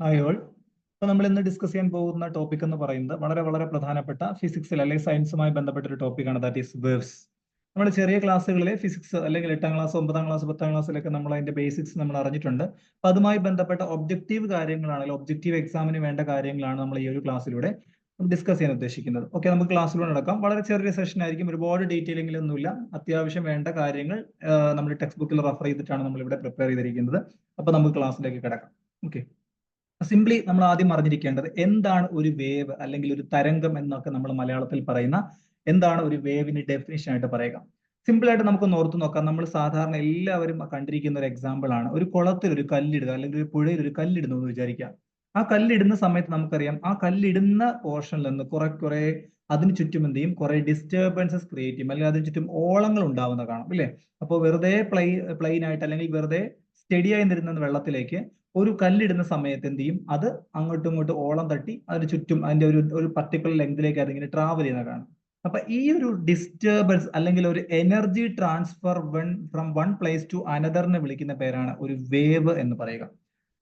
Hi all. അപ്പോൾ നമ്മൾ ഇന്ന് ഡിസ്കസ് ചെയ്യാൻ പോകുന്ന ടോപ്പിക് എന്ന് പറയുന്നത് വളരെ വളരെ പ്രധാനപ്പെട്ട ഫിസിക്സിൽ അല്ലെങ്കിൽ സയൻസുമായി ബന്ധപ്പെട്ട ഒരു ടോപ്പിക്കാണ്. That is waves. നമ്മൾ ചെറിയ ക്ലാസ്സുകളിലെ ഫിസിക്സ് അല്ലെങ്കിൽ 8ാം ക്ലാസ് 9ാം ക്ലാസ് 10ാം ക്ലാസ്സിലൊക്കെ നമ്മൾ അതിന്റെ ബേസിക്സ് നമ്മൾ അറിഞ്ഞിട്ടുണ്ട്. അപ്പൊ അതുമായി ബന്ധപ്പെട്ട ഒബ്ജക്റ്റീവ് കാര്യങ്ങളാണെങ്കിൽ ഒബ്ജക്റ്റീവ് എക്സാമിന് വേണ്ട കാര്യങ്ങളാണ് നമ്മൾ ഈ ഒരു ക്ലാസ്സിലൂടെ ഡിസ്കസ് ചെയ്യാൻ ഉദ്ദേശിക്കുന്നത്. ഓക്കെ, നമുക്ക് ക്ലാസ്സിലൂടെ നടക്കാം. വളരെ ചെറിയ സെഷൻ ആയിരിക്കും, ഒരുപാട് ഡീറ്റെയിലിംഗിലൊന്നുമില്ല. അത്യാവശ്യം വേണ്ട കാര്യങ്ങൾ നമ്മൾ ടെക്സ്റ്റ് ബുക്കിൽ റെഫർ ചെയ്തിട്ടാണ് നമ്മൾ ഇവിടെ പ്രിപ്പയർ ചെയ്തിരിക്കുന്നത്. അപ്പൊ നമുക്ക് ക്ലാസ്സിലേക്ക് കിടക്കാം. ഓക്കെ, സിംപ്ലി നമ്മൾ ആദ്യം അറിഞ്ഞിരിക്കേണ്ടത് എന്താണ് ഒരു വേവ് അല്ലെങ്കിൽ ഒരു തരംഗം എന്നൊക്കെ നമ്മൾ മലയാളത്തിൽ പറയുന്ന എന്താണ് ഒരു വേവിന് ഡെഫിനിഷൻ ആയിട്ട് പറയുക. സിമ്പിൾ ആയിട്ട് നമുക്കൊന്ന് ഓർത്തു നോക്കാം. നമ്മൾ സാധാരണ എല്ലാവരും കണ്ടിരിക്കുന്ന ഒരു എക്സാമ്പിൾ ആണ് ഒരു കുളത്തിൽ ഒരു കല്ലിടുക അല്ലെങ്കിൽ ഒരു പുഴയിൽ ഒരു കല്ലിടുന്നു എന്ന് വിചാരിക്കാം. ആ കല്ലിടുന്ന സമയത്ത് നമുക്കറിയാം ആ കല്ലിടുന്ന പോർഷനിൽ നിന്ന് കുറെ അതിന് ചുറ്റും എന്ത് ചെയ്യും, കുറെ ഡിസ്റ്റർബൻസസ് ക്രിയേറ്റ് ചെയ്യും, അല്ലെങ്കിൽ അതിന് ചുറ്റും ഓളങ്ങൾ ഉണ്ടാവുന്ന കാണാം അല്ലേ. അപ്പോൾ വെറുതെ പ്ലെയിൻ ആയിട്ട് അല്ലെങ്കിൽ വെറുതെ സ്റ്റഡി ആയി നിരുന്ന വെള്ളത്തിലേക്ക് ഒരു കല്ലിടുന്ന സമയത്ത് എന്ത് ചെയ്യും, അത് അങ്ങോട്ടും ഇങ്ങോട്ടും ഓളം തട്ടി അതിന് ചുറ്റും അതിന്റെ ഒരു പർട്ടിക്കുലർ ലെങ്തിലേക്ക് അതിങ്ങനെ ട്രാവൽ ചെയ്യുന്ന കാണാം. അപ്പൊ ഈ ഒരു ഡിസ്റ്റർബൻസ് അല്ലെങ്കിൽ ഒരു energy transfer from one place to അനദറിനെ വിളിക്കുന്ന പേരാണ് ഒരു വേവ് എന്ന് പറയുക.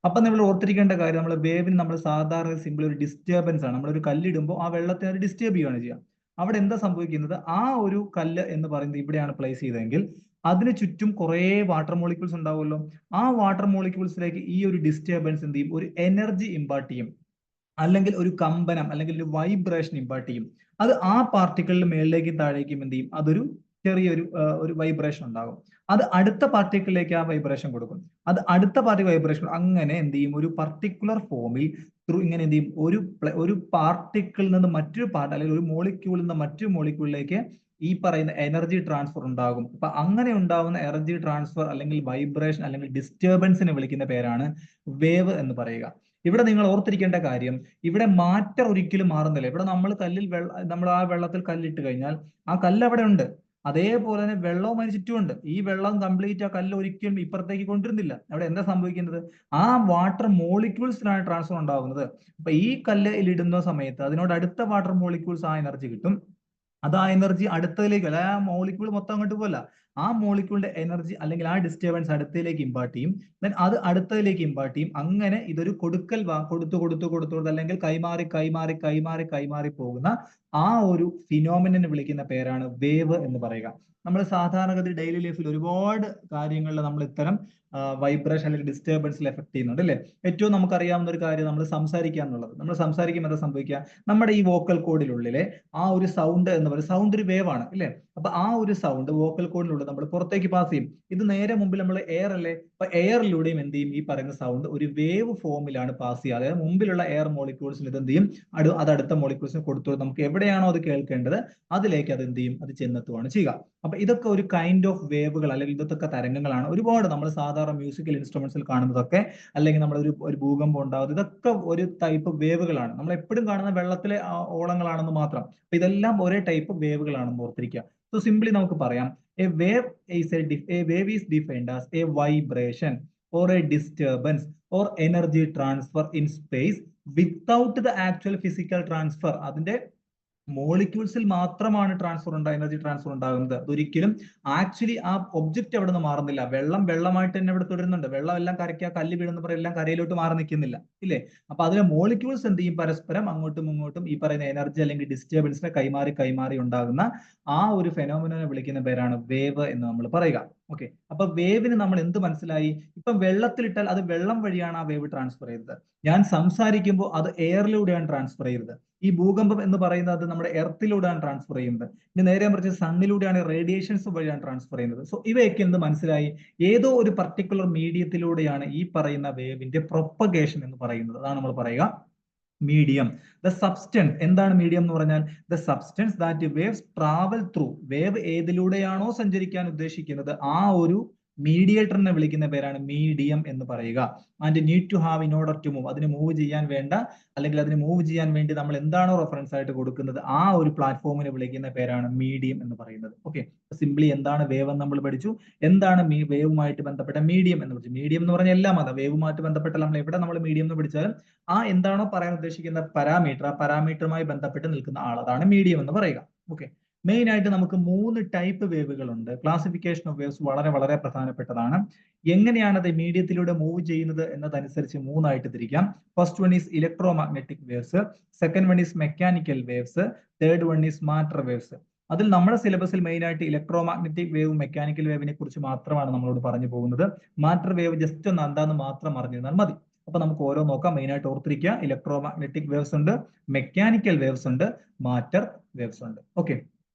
അപ്പൊ നമ്മൾ ഓർത്തിരിക്കേണ്ട കാര്യം, നമ്മൾ വേവിന് നമ്മൾ സാധാരണ സിമ്പിൾ ഒരു ഡിസ്റ്റർബൻസ് ആണ്. നമ്മളൊരു കല്ലിടുമ്പോൾ ആ വെള്ളത്തെ അത് ഡിസ്റ്റർബ് ചെയ്യുകയാണ് ചെയ്യുക. അവിടെ എന്താ സംഭവിക്കുന്നത്, ആ ഒരു കല്ല് എന്ന് പറയുന്നത് ഇവിടെയാണ് പ്ലേസ് ചെയ്തതെങ്കിൽ അതിന് ചുറ്റും കുറെ വാട്ടർ മോളിക്യൂൾസ് ഉണ്ടാവുമല്ലോ. ആ വാട്ടർ മോളിക്യൂൾസിലേക്ക് ഈ ഒരു ഡിസ്റ്റർബൻസ് എന്ത് ചെയ്യും, ഒരു എനർജി ഇമ്പാർട്ട് ചെയ്യും, അല്ലെങ്കിൽ ഒരു കമ്പനം അല്ലെങ്കിൽ ഒരു വൈബ്രേഷൻ ഇമ്പാർട്ട് ചെയ്യും. അത് ആ പാർട്ടിക്കിളിന് മേളിലേക്കും താഴേക്കും എന്ത് ചെയ്യും, അതൊരു ചെറിയൊരു ഒരു വൈബ്രേഷൻ ഉണ്ടാകും. അത് അടുത്ത പാർട്ടിക്കിളിലേക്ക് ആ വൈബ്രേഷൻ കൊടുക്കും. അത് അടുത്ത വൈബ്രേഷൻ അങ്ങനെ എന്ത് ചെയ്യും, ഒരു പർട്ടിക്കുലർ ഫോമിൽ ഇങ്ങനെ എന്ത് ചെയ്യും, ഒരു പാർട്ടിക്കിളിൽ നിന്ന് മറ്റൊരു അല്ലെങ്കിൽ ഒരു മോളിക്യൂളിൽ നിന്ന് മറ്റൊരു മോളിക്യൂളിലേക്ക് ഈ പറയുന്ന എനർജി ട്രാൻസ്ഫർ ഉണ്ടാകും. അപ്പൊ അങ്ങനെ ഉണ്ടാവുന്ന എനർജി ട്രാൻസ്ഫർ അല്ലെങ്കിൽ വൈബ്രേഷൻ അല്ലെങ്കിൽ ഡിസ്റ്റർബൻസിനെ വിളിക്കുന്ന പേരാണ് വേവ് എന്ന് പറയുക. ഇവിടെ നിങ്ങൾ ഓർത്തിരിക്കേണ്ട കാര്യം, ഇവിടെ മാറ്റർ ഒരിക്കലും മാറുന്നില്ല. ഇവിടെ നമ്മൾ ആ വെള്ളത്തിൽ കല്ലിട്ട് കഴിഞ്ഞാൽ ആ കല്ല് അവിടെ ഉണ്ട്, അതേപോലെ തന്നെ വെള്ളവും അതിന് ചുറ്റുമുണ്ട്. ഈ വെള്ളം കംപ്ലീറ്റ് ആ കല്ല് ഒരിക്കലും ഇപ്പുറത്തേക്ക് കൊണ്ടിരുന്നില്ല. അവിടെ എന്താ സംഭവിക്കുന്നത്, ആ വാട്ടർ മോളിക്യൂൾസിനാണ് ട്രാൻസ്ഫർ ഉണ്ടാകുന്നത്. അപ്പൊ ഈ കല്ലിൽ ഇടുന്ന സമയത്ത് അതിനോട് അടുത്ത വാട്ടർ മോളിക്യൂൾസ് ആ എനർജി കിട്ടും. അത് ആ എനർജി അടുത്തതിലേക്ക് അല്ല, ആ മോളിക്യൂൾ മൊത്തം അങ്ങോട്ട് പോകല്ല, ആ മോളിക്യൂളിന്റെ എനർജി അല്ലെങ്കിൽ ആ ഡിസ്റ്റർബൻസ് അടുത്തതിലേക്ക് ഇമ്പാർട്ട് ചെയ്യും, ദെൻ അത് അടുത്തതിലേക്ക് ഇമ്പാർട്ട് ചെയ്യും. അങ്ങനെ ഇതൊരു കൊടുക്കൽ കൊടുത്തു അല്ലെങ്കിൽ കൈമാറി പോകുന്ന ആ ഒരു ഫിനോമിനെ വിളിക്കുന്ന പേരാണ് വേവ് എന്ന് പറയുക. നമ്മൾ സാധാരണഗതി ഡെയിലി ലൈഫിൽ ഒരുപാട് കാര്യങ്ങളിൽ നമ്മൾ ഇത്തരം വൈബ്രേഷൻ അല്ലെങ്കിൽ ഡിസ്റ്റർബൻസിൽ എഫക്ട് ചെയ്യുന്നുണ്ട് അല്ലേ. ഏറ്റവും നമുക്കറിയാവുന്ന ഒരു കാര്യം നമ്മൾ സംസാരിക്കുക എന്നുള്ളത്. നമ്മൾ സംസാരിക്കുമ്പോൾ എന്താ സംഭവിക്കുക, നമ്മുടെ ഈ വോക്കൽ കോഡിനുള്ളിലെ ആ ഒരു സൗണ്ട് എന്ന് പറയുന്നത് സൗണ്ട് ഒരു വേവ് ആണ് അല്ലേ. അപ്പൊ ആ ഒരു സൗണ്ട് വോക്കൽ കോഡിലൂടെ നമ്മൾ പുറത്തേക്ക് പാസ് ചെയ്യും. ഇത് നേരെ മുമ്പിൽ നമ്മൾ എയർ അല്ലേ, അപ്പൊ എയറിലൂടെയും എന്ത് ചെയ്യും, ഈ പറയുന്ന സൗണ്ട് ഒരു വേവ് ഫോമിലാണ് പാസ് ചെയ്യുക. അതായത് മുമ്പിലുള്ള എയർ മോളിക്യൂൾസിന് ഇത് എന്ത് ചെയ്യും, അത് അടുത്ത മോളിക്യൂൾസിന് കൊടുത്തു നമുക്ക് എവിടെയാണോ അത് കേൾക്കേണ്ടത് അതിലേക്ക് അത് എന്ത് ചെയ്യും, അത് ചെന്നെത്തുകയാണ് ചെയ്യുക. അപ്പൊ ഇതൊക്കെ ഒരു കൈൻഡ് ഓഫ് വേവുകൾ അല്ലെങ്കിൽ ഇതൊക്കെ തരംഗങ്ങളാണ്. ഒരുപാട് നമ്മൾ സാധാരണ മ്യൂസിക്കൽ ഇൻസ്ട്രുമെന്റ്സിൽ കാണുന്നതൊക്കെ, അല്ലെങ്കിൽ നമ്മൾ ഒരു ഭൂകമ്പം ഉണ്ടാകുന്നത്, ഇതൊക്കെ ഒരു ടൈപ്പ് വേവുകളാണ്. നമ്മൾ എപ്പോഴും കാണുന്ന വെള്ളത്തിലെ ഓളങ്ങളാണെന്ന് മാത്രം. അപ്പൊ ഇതെല്ലാം ഒരേ ടൈപ്പ് വേവുകളാണെന്ന് ഓർത്തിരിക്കുക. സോ സിംപ്ലി നമുക്ക് പറയാം, a wave is defined as a vibration or a disturbance or energy transfer in space without the actual physical transfer. അതിന്റെ മോളിക്യൂൾസിൽ മാത്രമാണ് എനർജി ട്രാൻസ്ഫർ ഉണ്ടാകുന്നത്. അതൊരിക്കലും ആക്ച്വലി ആ ഒബ്ജക്റ്റ് അവിടെ നിന്ന് മാറുന്നില്ല. വെള്ളമായിട്ട് തന്നെ ഇവിടെ തുടരുന്നുണ്ട്. വെള്ളം എല്ലാം കരയ്ക്കുക, കല്ല് വീഴുന്ന എല്ലാം കരയിലോട്ട് മാറി നിൽക്കുന്നില്ല ഇല്ലേ. അപ്പൊ അതിലെ മോളിക്യൂൾസ് എന്ത് ചെയ്യും, പരസ്പരം അങ്ങോട്ടും ഇങ്ങോട്ടും ഈ പറയുന്ന എനർജി അല്ലെങ്കിൽ ഡിസ്റ്റർബൻസിനെ കൈമാറി ഉണ്ടാകുന്ന ആ ഒരു ഫെനോമിനെ വിളിക്കുന്ന പേരാണ് വേവ് എന്ന് നമ്മൾ പറയുക. ഓക്കെ, അപ്പൊ വേവിന് നമ്മൾ എന്ത് മനസ്സിലായി, ഇപ്പൊ വെള്ളത്തിലിട്ടാൽ അത് വെള്ളം വഴിയാണ് ആ വേവ് ട്രാൻസ്ഫർ ചെയ്തത്. ഞാൻ സംസാരിക്കുമ്പോൾ അത് എയറിലൂടെയാണ് ട്രാൻസ്ഫർ ചെയ്തത്. ഈ ഭൂകമ്പം എന്ന് പറയുന്നത് അത് നമ്മുടെ എർത്തിലൂടെയാണ് ട്രാൻസ്ഫർ ചെയ്യുന്നത്. ഇനി നേരെ മറിച്ച് സണ്ണിലൂടെയാണ്, റേഡിയേഷൻസ് വഴിയാണ് ട്രാൻസ്ഫർ ചെയ്യുന്നത്. സോ ഇവയൊക്കെ എന്ത് മനസ്സിലായി, ഏതോ ഒരു പർട്ടിക്കുലർ മീഡിയത്തിലൂടെയാണ് ഈ പറയുന്ന വേവിന്റെ പ്രൊപ്പഗേഷൻ എന്ന് പറയുന്നത്. അതാണ് നമ്മൾ പറയുക മീഡിയം. ദ സബ്സ്റ്റൻസ്, എന്താണ് മീഡിയം എന്ന് പറഞ്ഞാൽ, the substance that waves travel through. Wave ഏതിലൂടെയാണോ സഞ്ചരിക്കാൻ ഉദ്ദേശിക്കുന്നത് ആ ഒരു മീഡിയേറ്ററിനെ വിളിക്കുന്ന പേരാണ് മീഡിയം എന്ന് പറയുക. And need to have in order to move, അതിന് മൂവ് ചെയ്യാൻ വേണ്ട അല്ലെങ്കിൽ അതിന് മൂവ് ചെയ്യാൻ വേണ്ടി നമ്മൾ എന്താണോ റെഫറൻസ് ആയിട്ട് കൊടുക്കുന്നത് ആ ഒരു പ്ലാറ്റ്ഫോമിനെ വിളിക്കുന്ന പേരാണ് മീഡിയം എന്ന് പറയുന്നത്. ഓക്കെ, സിംപ്ലി എന്താണ് വേവ് എന്ന് നമ്മൾ പഠിച്ചു, എന്താണ് വേവുമായിട്ട് ബന്ധപ്പെട്ട മീഡിയം എന്ന് പഠിച്ചു. മീഡിയം എന്ന് പറഞ്ഞാൽ എല്ലാം അതാ, വേവുമായിട്ട് ബന്ധപ്പെട്ട നമ്മൾ എവിടെ നമ്മൾ മീഡിയം എന്ന് പഠിച്ചാലും ആ എന്താണോ പറയാൻ ഉദ്ദേശിക്കുന്ന പാരാമീറ്റർ, ആ പാരാമീറ്ററുമായി ബന്ധപ്പെട്ട് നിൽക്കുന്ന ആൾ, അതാണ് മീഡിയം എന്ന് പറയുക. ഓക്കെ, മെയിൻ ആയിട്ട് നമുക്ക് 3 ടൈപ്പ് വേവുകളുണ്ട്. ക്ലാസിഫിക്കേഷൻ ഓഫ് വേവ്സ് വളരെ വളരെ പ്രധാനപ്പെട്ടതാണ്. എങ്ങനെയാണ് അത് മീഡിയത്തിലൂടെ മൂവ് ചെയ്യുന്നത് എന്നതനുസരിച്ച് 3 ആയിട്ട് തിരിക്കാം. First one is electro magnetic waves, second one is mechanical waves, third one is matter waves. അതിൽ നമ്മുടെ സിലബസിൽ മെയിൻ ആയിട്ട് ഇലക്ട്രോ മാഗ്നറ്റിക് വേവും മെക്കാനിക്കൽ വേവിനെ കുറിച്ച് മാത്രമാണ് നമ്മളോട് പറഞ്ഞു പോകുന്നത്. മാറ്റർ വേവ് ജസ്റ്റ് ഒന്ന് എന്താന്ന് മാത്രം അറിഞ്ഞിരുന്നാൽ മതി. അപ്പൊ നമുക്ക് ഓരോ നോക്കാം. മെയിൻ ആയിട്ട് ഓർത്തിരിക്കുക, ഇലക്ട്രോ മാഗ്നറ്റിക് വേവ്സ് ഉണ്ട്, മെക്കാനിക്കൽ വേവ്സ് ഉണ്ട്, മാറ്റർ വേവ്സ് ഉണ്ട്. ഓക്കെ,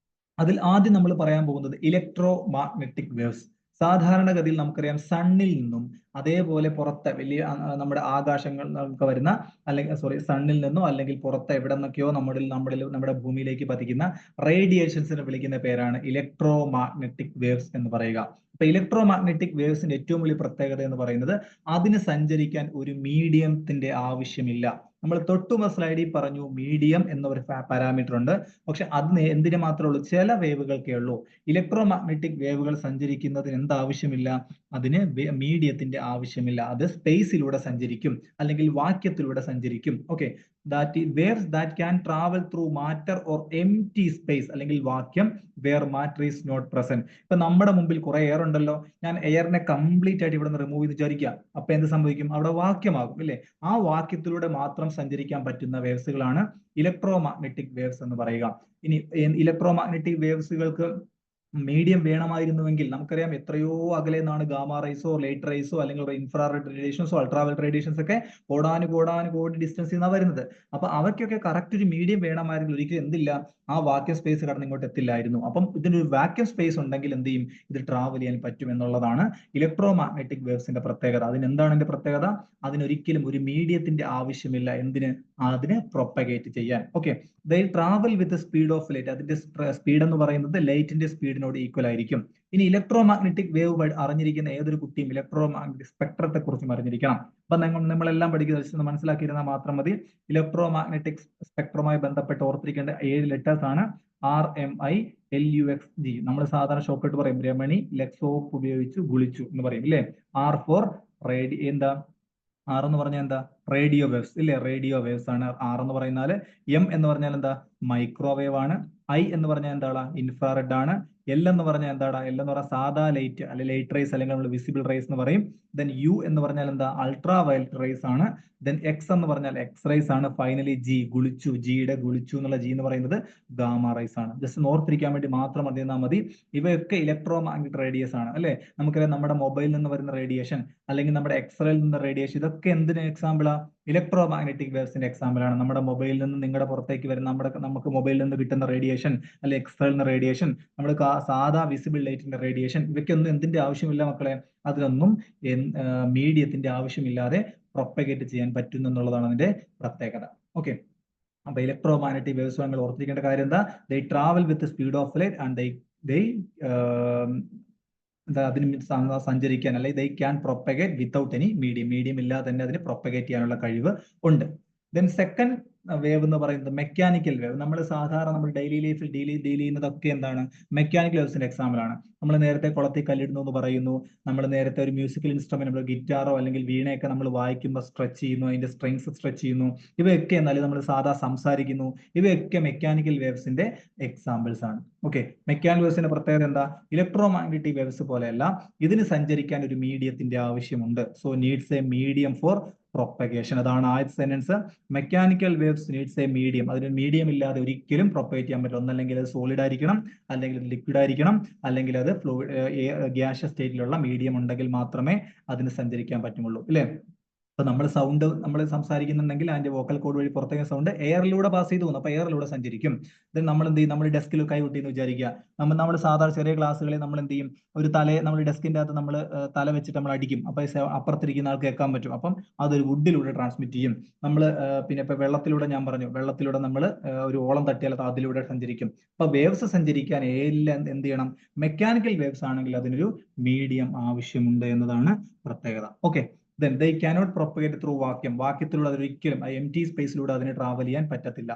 അതിൽ ആദ്യം നമ്മൾ പറയാൻ പോകുന്നത് ഇലക്ട്രോ മാഗ്നറ്റിക് വേവ്സ്. സാധാരണഗതിയിൽ നമുക്കറിയാം സണ്ണിൽ നിന്നും അതേപോലെ പുറത്തെ വലിയ നമ്മുടെ ആകാശങ്ങൾ നമുക്ക് വരുന്ന, അല്ലെങ്കിൽ സണ്ണിൽ നിന്നോ അല്ലെങ്കിൽ പുറത്തെ എവിടെ നിന്നൊക്കെയോ നമ്മുടെ ഭൂമിയിലേക്ക് പതിക്കുന്ന റേഡിയേഷൻസിനെ വിളിക്കുന്ന പേരാണ് ഇലക്ട്രോ മാഗ്നറ്റിക് വേവ്സ് എന്ന് പറയുക. അപ്പൊ ഇലക്ട്രോ മാഗ്നറ്റിക് വേവ്സിന്റെ ഏറ്റവും വലിയ പ്രത്യേകത എന്ന് പറയുന്നത് അതിന് സഞ്ചരിക്കാൻ ഒരു മീഡിയത്തിന്റെ ആവശ്യമില്ല. നമ്മൾ തൊട്ടുമുമ്പ് സ്ലൈഡിൽ പറഞ്ഞു മീഡിയം എന്ന ഒരു പാരാമീറ്റർ ഉണ്ട്. പക്ഷെ അതിന് എന്തിനു മാത്രമേ ഉള്ളൂ? ചില വേവുകൾക്കേ ഉള്ളൂ. ഇലക്ട്രോ മാഗ്നറ്റിക് വേവുകൾ സഞ്ചരിക്കുന്നതിന് എന്താവശ്യമില്ല? അതിന് മീഡിയത്തിന്റെ ആവശ്യമില്ല. അത് സ്പേസിലൂടെ സഞ്ചരിക്കും അല്ലെങ്കിൽ വാക്യത്തിലൂടെ സഞ്ചരിക്കും. Okay, waves that can travel through matter or empty space അല്ലെങ്കിൽ vacuum where matter is not present. ഇപ്പൊ നമ്മുടെ മുമ്പിൽ കുറെ എയർ ഉണ്ടല്ലോ, ഞാൻ എയറിനെ കംപ്ലീറ്റ് ആയിട്ട് ഇവിടെ നിന്ന് റിമൂവ് ചെയ്ത് വിചാരിക്കാം, അപ്പൊ എന്ത് സംഭവിക്കും? അവിടെ വാക്യമാകും അല്ലെ? ആ വാക്യത്തിലൂടെ മാത്രം സഞ്ചരിക്കാൻ പറ്റുന്ന വേവ്സുകളാണ് ഇലക്ട്രോ മാഗ്നറ്റിക് വേവ്സ് എന്ന് പറയുക. ഇനി ഇലക്ട്രോ മാഗ്നറ്റിക് വേവ്സുകൾക്ക് മീഡിയം വേണമായിരുന്നുവെങ്കിൽ നമുക്കറിയാം എത്രയോ അകലെ നിന്നാണ് ഗാമ റൈസോ ലൈറ്റ് റൈസോ അല്ലെങ്കിൽ ഇൻഫ്രാറെഡ് റേഡിയേഷൻസോ അൾട്രാവയലറ്റ് റേഡിയേഷൻസ് ഒക്കെ കോടാനുകോടി ഡിസ്റ്റൻസിൽ നിന്നാണ് വരുന്നത്. അപ്പൊ അവയ്ക്കൊക്കെ കറക്റ്റ് ഒരു മീഡിയം വേണമായിരുന്നെങ്കിൽ ഒരിക്കലും എന്തില്ല, ആ വാക്യം സ്പേസ് കടന്ന് ഇങ്ങോട്ട് എത്തില്ലായിരുന്നു. അപ്പം ഇതിനൊരു വാക്യം സ്പേസ് ഉണ്ടെങ്കിൽ എന്ത് ചെയ്യും? ഇത് ട്രാവൽ ചെയ്യാൻ പറ്റും എന്നുള്ളതാണ് ഇലക്ട്രോ മാഗ്നറ്റിക് വേവ്സിന്റെ പ്രത്യേകത. അതിനെന്താണ് എന്റെ പ്രത്യേകത? അതിനൊരിക്കലും ഒരു മീഡിയത്തിന്റെ ആവശ്യമില്ല. എന്തിന്? അതിനെ പ്രൊപ്പഗേറ്റ് ചെയ്യാൻ. Okay, they travel with speed of light. അതിന്റെ സ്പീഡ് എന്ന് പറയുന്നത് ലൈറ്റിന്റെ സ്പീഡിനോട് ഈക്വൽ ആയിരിക്കും. ഇനി ഇലക്ട്രോ മാഗ്നറ്റിക് വേവ് അറിഞ്ഞിരിക്കുന്ന ഏതൊരു കുട്ടിയും ഇലക്ട്രോ മാഗ്നറ്റിക് സ്പെക്ട്രത്തെ കുറിച്ചും അറിഞ്ഞിരിക്കണം. അപ്പൊ നമ്മളെല്ലാം പഠിക്കുന്ന മനസ്സിലാക്കിയിരുന്നാൽ മാത്രം മതി. ഇലക്ട്രോ മാഗ്നറ്റിക് സ്പെക്ട്രവുമായി ബന്ധപ്പെട്ട് ഓർത്തിരിക്കേണ്ട 7 ലെറ്റേഴ്സ് ആണ് RMILUXG. നമ്മൾ സാധാരണ ഷോർട്ട് പറയും രമണി ലെക്സോപ്പ് ഉപയോഗിച്ച് ഗുളിച്ചു എന്ന് പറയും ഇല്ലേ? R ഫോർ എന്താ? R എന്ന് പറഞ്ഞാൽ എന്താ? റേഡിയോ വേവ്സ് ഇല്ലേ? റേഡിയോ വേവ്സ് ആണ് R എന്ന് പറയുന്നത്. M എന്ന് പറഞ്ഞാൽ എന്താ? മൈക്രോവേവ് ആണ്. I എന്ന് പറഞ്ഞാൽ എന്താണ്? ഇൻഫ്രാറെഡ് ആണ്. L എന്ന് പറഞ്ഞാൽ എന്താണ്? L എന്ന് പറഞ്ഞാൽ സാധാ ലൈറ്റ് അല്ലെങ്കിൽ ലൈറ്റ് റേസ് അല്ലെങ്കിൽ നമ്മൾ വിസിബിൾ റേസ് എന്ന് പറയും. ദെൻ U എന്ന് പറഞ്ഞാൽ എന്താ? അൾട്രാ വയലറ്റ് റേസ് ആണ്. ദെൻ X എന്ന് പറഞ്ഞാൽ എക്സ് റേസ് ആണ്. Finally G, ഗുളിച്ചു. ജിയുടെ ഗുളിച്ചു എന്നുള്ള G എന്ന് പറയുന്നത് ഗാമ റേസ് ആണ്. ജസ്റ്റ് ഓർത്തിരിക്കാൻ വേണ്ടി മാത്രം അറിഞ്ഞാൽ മതി. ഇവയൊക്കെ ഇലക്ട്രോ മാഗ്നറ്റിക് റേഡിയേഷൻ ആണ് അല്ലെ? നമുക്കറിയാം നമ്മുടെ മൊബൈലിൽ നിന്ന് വരുന്ന റേഡിയേഷൻ അല്ലെങ്കിൽ നമ്മുടെ എക്സ്റേയിൽ നിന്ന് റേഡിയേഷൻ, ഇതൊക്കെ എന്തിന് എക്സാമ്പിളാ? ഇലക്ട്രോ മാഗ്നറ്റിക് വേവ്സിന്റെ എക്സാമ്പിൾ ആണ്. നമ്മുടെ മൊബൈലിൽ നിന്ന് നിങ്ങളുടെ പുറത്തേക്ക് വരുന്ന നമുക്ക് മൊബൈലിൽ നിന്ന് കിട്ടുന്ന റേഡിയേഷൻ അല്ലെങ്കിൽ എക്സ്റേയിൽ റേഡിയേഷൻ, നമ്മൾ സാധാ വിസിബിൾ ലൈറ്റിന്റെ റേഡിയേഷൻ, ഇവയ്ക്കൊന്നും എന്തിന്റെ ആവശ്യമില്ല മക്കളെ? അതിലൊന്നും മീഡിയത്തിന്റെ ആവശ്യമില്ലാതെ പ്രൊപ്പഗേറ്റ് ചെയ്യാൻ പറ്റുന്നു എന്നുള്ളതാണ് അതിന്റെ പ്രത്യേകത. ഓക്കെ, അപ്പൊ ഇലക്ട്രോ മാഗ്നറ്റിക് വേവ്സ് നമ്മൾ ഓർത്തിരിക്കേണ്ട കാര്യം എന്താ? ദേ travel with speed of light and അതിന് സഞ്ചരിക്കാൻ അല്ലെങ്കിൽ they can propagate without any medium ഇല്ലാതെ തന്നെ അതിന് പ്രൊപ്പഗേറ്റ് ചെയ്യാനുള്ള കഴിവ് ഉണ്ട്. ദെൻ സെക്കൻഡ് വേവ് എന്ന് പറയുന്നത് മെക്കാനിക്കൽ വേവ്. നമ്മൾ സാധാരണ നമ്മൾ ഡെയിലി ലൈഫിൽ ഡീൽ ചെയ്യുന്നതൊക്കെ എന്താണ്? മെക്കാനിക്കൽ വേവ്സിന്റെ എക്സാമ്പിൾ ആണ്. നമ്മൾ നേരത്തെ കുളത്തിൽ കല്ലിടുന്നു എന്ന് പറയുന്നു. നമ്മൾ നേരത്തെ ഒരു മ്യൂസിക്കൽ ഇൻസ്ട്രുമെന്റ്, നമ്മൾ ഗിറ്റാറോ അല്ലെങ്കിൽ വീണയൊക്കെ നമ്മൾ വായിക്കുമ്പോൾ സ്ട്രെച്ച് ചെയ്യുന്നു, അതിന്റെ സ്ട്രിങ്സ് സ്ട്രെച്ച് ചെയ്യുന്നു. ഇവയൊക്കെ എന്നാലും നമ്മൾ സാധാ സംസാരിക്കുന്നു. ഇവയൊക്കെ മെക്കാനിക്കൽ വേവ്സിന്റെ എക്സാമ്പിൾസ് ആണ്. ഓക്കെ, മെക്കാനിക്കൽ വേവ്സിന്റെ പ്രത്യേകത എന്താ? ഇലക്ട്രോ മാഗ്നറ്റിക് വേവ്സ് പോലെയല്ല, ഇതിന് സഞ്ചരിക്കാൻ ഒരു മീഡിയത്തിന്റെ ആവശ്യമുണ്ട്. So needs A medium four propagation. അതാണ് ആദ്യത്തെ sentence. Mechanical waves needs A medium. അതിന് മീഡിയം ഇല്ലാതെ ഒരിക്കലും പ്രൊപ്പഗേറ്റ് ചെയ്യാൻ പറ്റില്ല. ഒന്നല്ലെങ്കിൽ അത് സോളിഡ് ആയിരിക്കണം, അല്ലെങ്കിൽ ലിക്വിഡ് ആയിരിക്കണം, അല്ലെങ്കിൽ അത് ഗ്യാഷ്യസ് സ്റ്റേറ്റിലുള്ള മീഡിയം ഉണ്ടെങ്കിൽ മാത്രമേ അതിന് സഞ്ചരിക്കാൻ പറ്റുള്ളൂ അല്ലേ? അപ്പൊ നമ്മൾ സംസാരിക്കുന്നുണ്ടെങ്കിൽ അതിന്റെ വോക്കൽ കോഡ് വഴി പുറത്തേക്ക് സൗണ്ട് എയറിലൂടെ പാസ് ചെയ്തു പോകുന്നു. അപ്പൊ എയറിലൂടെ സഞ്ചരിക്കും. നമ്മൾ എന്ത് ചെയ്യും? നമ്മൾ ഡെസ്കിൽ കൈ കുട്ടിയെന്ന് വിചാരിക്കുക. നമ്മൾ സാധാരണ ചെറിയ ക്ലാസ്സുകളിൽ നമ്മൾ എന്ത് ചെയ്യും? ഒരു നമ്മൾ ഡെസ്കിന്റെ അകത്ത് നമ്മൾ തല വെച്ചിട്ട് നമ്മൾ അടിക്കും. അപ്പൊ അപ്പുറത്തിരിക്കുന്ന ആൾക്ക് കേൾക്കാൻ പറ്റും. അപ്പം അതൊരു വുഡിലൂടെ ട്രാൻസ്മിറ്റ് ചെയ്യും. നമ്മൾ പിന്നെ ഇപ്പൊ വെള്ളത്തിലൂടെ ഞാൻ പറഞ്ഞു, വെള്ളത്തിലൂടെ നമ്മൾ ഒരു ഓളം തട്ടിയാൽ അതിലൂടെ സഞ്ചരിക്കും. അപ്പൊ വേവ്സ് സഞ്ചരിക്കാൻ എന്ത് ചെയ്യണം? മെക്കാനിക്കൽ വേവ്സ് ആണെങ്കിൽ അതിനൊരു മീഡിയം ആവശ്യമുണ്ട് എന്നതാണ് പ്രത്യേകത. Okay, then they cannot propagate through വാക്യത്തിലൂടെ അതൊരിക്കലും എംപ്റ്റി സ്പേസിലൂടെ അതിന് ട്രാവൽ ചെയ്യാൻ പറ്റത്തില്ല.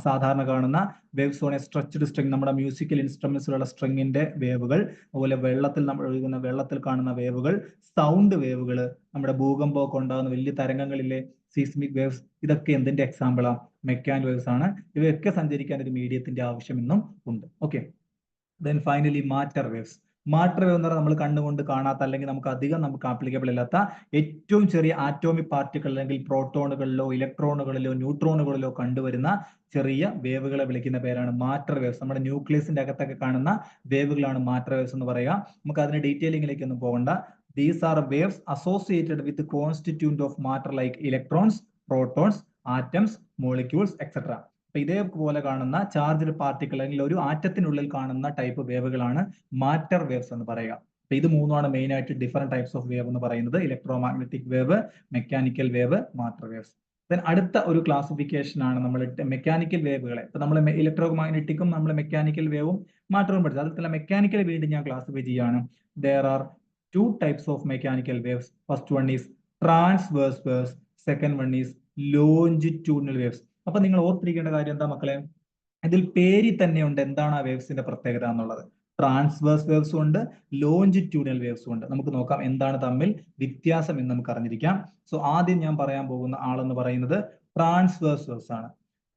സാധാരണ കാണുന്ന waves on A stretched string, നമ്മുടെ മ്യൂസിക്കൽ ഇൻസ്ട്രുമെന്റ്സിലുള്ള സ്ട്രിങ്ങിന്റെ വേവുകൾ, അതുപോലെ വെള്ളത്തിൽ കാണുന്ന വേവുകൾ, സൗണ്ട് വേവുകൾ, നമ്മുടെ ഭൂകമ്പമൊക്കെ ഉണ്ടാകുന്ന വലിയ തരംഗങ്ങളിലെ സീസ്മിക് വേവ്സ്, ഇതൊക്കെ എന്തിന്റെ എക്സാമ്പിളാ? മെക്കാനിക്കൽ വേവ്സ് ആണ്. ഇവയൊക്കെ സഞ്ചരിക്കാൻ ഒരു മീഡിയത്തിന്റെ ആവശ്യം ഇന്നും ഉണ്ട്. Okay, then finally matter waves. Matter wave എന്ന് പറഞ്ഞാൽ നമ്മൾ കണ്ണുകൊണ്ട് കാണാത്ത അല്ലെങ്കിൽ നമുക്ക് ആപ്ലിക്കബിൾ അല്ലാത്ത ഏറ്റവും ചെറിയ ആറ്റോമിക് പാർട്ടിക്കിൾ അല്ലെങ്കിൽ പ്രോട്ടോണുകളിലോ ഇലക്ട്രോണുകളിലോ ന്യൂട്രോണുകളിലോ കണ്ടുവരുന്ന ചെറിയ വേവുകളെ വിളിക്കുന്ന പേരാണ് മാറ്റർ വേവ്സ്. നമ്മുടെ ന്യൂക്ലിയസിന്റെ അകത്തൊക്കെ കാണുന്ന വേവുകളാണ് മാറ്റർ വേവ്സ് എന്ന് പറയുക. നമുക്ക് അതിന്റെ ഡീറ്റെയിലിംഗിലേക്കൊന്നും പോകണ്ട. These are waves associated with the constituent of matter like electrons, protons, atoms, molecules, etc. അപ്പൊ ഇതേപോലെ കാണുന്ന ചാർജ്ഡ് പാർട്ടിക്കിൾ അല്ലെങ്കിൽ ഒരു ആറ്റത്തിനുള്ളിൽ കാണുന്ന ടൈപ്പ് വേവുകളാണ് മാറ്റർ വേവ്സ് എന്ന് പറയുക. അപ്പൊ ഇത് മൂന്നുമാണ് മെയിൻ ആയിട്ട് ഡിഫറെന്റ് ടൈപ്സ് ഓഫ് വേവ് എന്ന് പറയുന്നത്: electromagnetic wave, mechanical wave, matter waves. Then അടുത്ത ഒരു ക്ലാസിഫിക്കേഷൻ ആണ് നമ്മൾ മെക്കാനിക്കൽ വേവുകളെ. ഇപ്പൊ നമ്മൾ ഇലക്ട്രോമാഗ്നറ്റിക്കും നമ്മൾ മെക്കാനിക്കൽ വേവും മാറ്ററും പഠിച്ചത്. അതിൽ തന്നെ മെക്കാനിക്കൽ വീണ്ടും ഞാൻ ക്ലാസിഫൈ ചെയ്യാണ്. There are two types of mechanical waves. First one is transverse waves. Second one is longitudinal waves. അപ്പൊ നിങ്ങൾ ഓർത്തിരിക്കേണ്ട കാര്യം എന്താ മക്കളെ? ഇതിൽ പേരിൽ തന്നെ ഉണ്ട് എന്താണ് ആ വേവ്സിന്റെ പ്രത്യേകത എന്നുള്ളത്. ട്രാൻസ്വേഴ്സ് വേവ്സും ഉണ്ട്, ലോഞ്ചിറ്റ്യൂഡിനൽ വേവ്സും ഉണ്ട്. നമുക്ക് നോക്കാം എന്താണ് തമ്മിൽ വ്യത്യാസം എന്ന് നമുക്ക് അറിഞ്ഞിരിക്കാം. സോ ആദ്യം ഞാൻ പറയാൻ പോകുന്ന ആളെന്ന് പറയുന്നത് ട്രാൻസ്വേഴ്സ് വേവ്സ് ആണ്.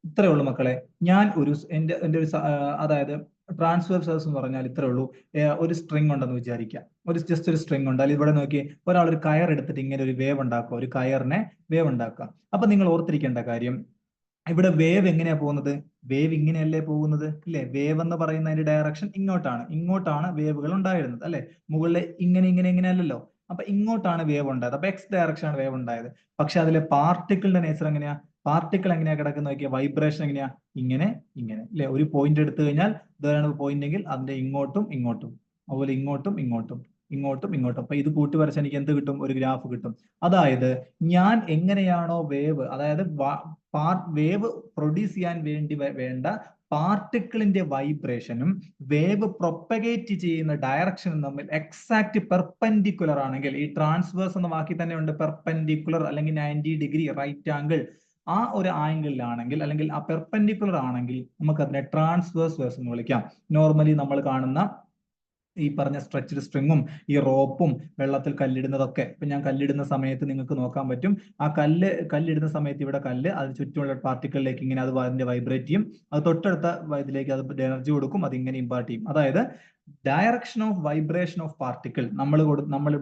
ഇത്രയേ ഉള്ളൂ മക്കളെ. ഞാൻ എന്റെ ഒരു അതായത് ട്രാൻസ്വേഴ്സ് വേവ്സ് എന്ന് പറഞ്ഞാൽ ഇത്രേ ഉള്ളൂ. ഒരു സ്ട്രിങ് ഉണ്ടെന്ന് വിചാരിക്കാം. ജസ്റ്റ് ഒരു സ്ട്രിങ് ഉണ്ട്. അല്ലെങ്കിൽ ഇവിടെ നോക്കി ഒരാൾ ഒരു കയർ എടുത്തിട്ട് ഇങ്ങനെ ഒരു വേവ് ഉണ്ടാക്കുക, ഒരു കയറിനെ വേവ് ഉണ്ടാക്കുക. അപ്പൊ നിങ്ങൾ ഓർത്തിരിക്കേണ്ട കാര്യം, ഇവിടെ വേവ് എങ്ങനെയാ പോകുന്നത്? വേവ് ഇങ്ങനെയല്ലേ പോകുന്നത്, അല്ലെ? വേവ് എന്ന് പറയുന്ന അതിന്റെ ഡയറക്ഷൻ ഇങ്ങോട്ടാണ് വേവുകൾ ഉണ്ടായിരുന്നത്, അല്ലെ? മുകളിലെ ഇങ്ങനെ അല്ലല്ലോ. അപ്പൊ ഇങ്ങോട്ടാണ് വേവ് ഉണ്ടായത്. അപ്പൊ എക്സ് ഡയറക്ഷൻ ആണ് വേവ് ഉണ്ടായത്. പക്ഷെ അതിലെ പാർട്ടിക്കിളിന്റെ നേച്ചർ എങ്ങനെയാ? പാർട്ടിക്കിൾ എങ്ങനെയാ കിടക്കുന്ന നോക്കിയാൽ വൈബ്രേഷൻ എങ്ങനെയാ? ഇങ്ങനെ അല്ലെ? ഒരു പോയിന്റ് എടുത്തു കഴിഞ്ഞാൽ ഇതാണ് പോയിന്റ് എങ്കിൽ അതിന്റെ ഇങ്ങോട്ടും അതുപോലെ ഇങ്ങോട്ടും. അപ്പൊ ഇത് കൂട്ടി വരച്ച് എനിക്ക് എന്ത് കിട്ടും? ഒരു ഗ്രാഫ് കിട്ടും. അതായത് ഞാൻ എങ്ങനെയാണോ വേവ്, അതായത് വേവ് പ്രൊഡ്യൂസ് ചെയ്യാൻ വേണ്ട പാർട്ടിക്കിളിന്റെ വൈബ്രേഷനും വേവ് പ്രൊപ്പഗേറ്റ് ചെയ്യുന്ന ഡയറക്ഷനും തമ്മിൽ എക്സാക്ട് പെർപെൻഡിക്കുലർ ആണെങ്കിൽ, ഈ ട്രാൻസ്വേഴ്സ് എന്ന വാക്കിൽ തന്നെ ഉണ്ട് പെർപെൻഡിക്കുലർ അല്ലെങ്കിൽ 90 ഡിഗ്രി റൈറ്റ് ആംഗിൾ, ആ ഒരു ആംഗിളിലാണെങ്കിൽ അല്ലെങ്കിൽ ആ പെർപെൻഡിക്കുലർ ആണെങ്കിൽ നമുക്ക് അതിനെ ട്രാൻസ്വേഴ്സ് വേവ്സ് എന്ന് വിളിക്കാം. നോർമലി നമ്മൾ കാണുന്ന ഈ പറഞ്ഞ സ്ട്രെച്ച്ഡ് സ്ട്രിങ്ങും ഈ റോപ്പും വെള്ളത്തിൽ കല്ലിടുന്നതൊക്കെ, ഇപ്പൊ ഞാൻ കല്ലിടുന്ന സമയത്ത് നിങ്ങൾക്ക് നോക്കാൻ പറ്റും. ആ കല്ലിടുന്ന സമയത്ത് ഇവിടെ കല്ല് അതിന് ചുറ്റുമുള്ള പാർട്ടിക്കിളിലേക്ക് ഇങ്ങനെ അത് അതിന്റെ വൈബ്രേറ്റ് ചെയ്യും. അത് തൊട്ടടുത്ത ഇതിലേക്ക് അത് എനർജി കൊടുക്കും, അത് ഇങ്ങനെ ഇമ്പാർട്ട് ചെയ്യും. അതായത് direction of vibration of particle നമ്മൾ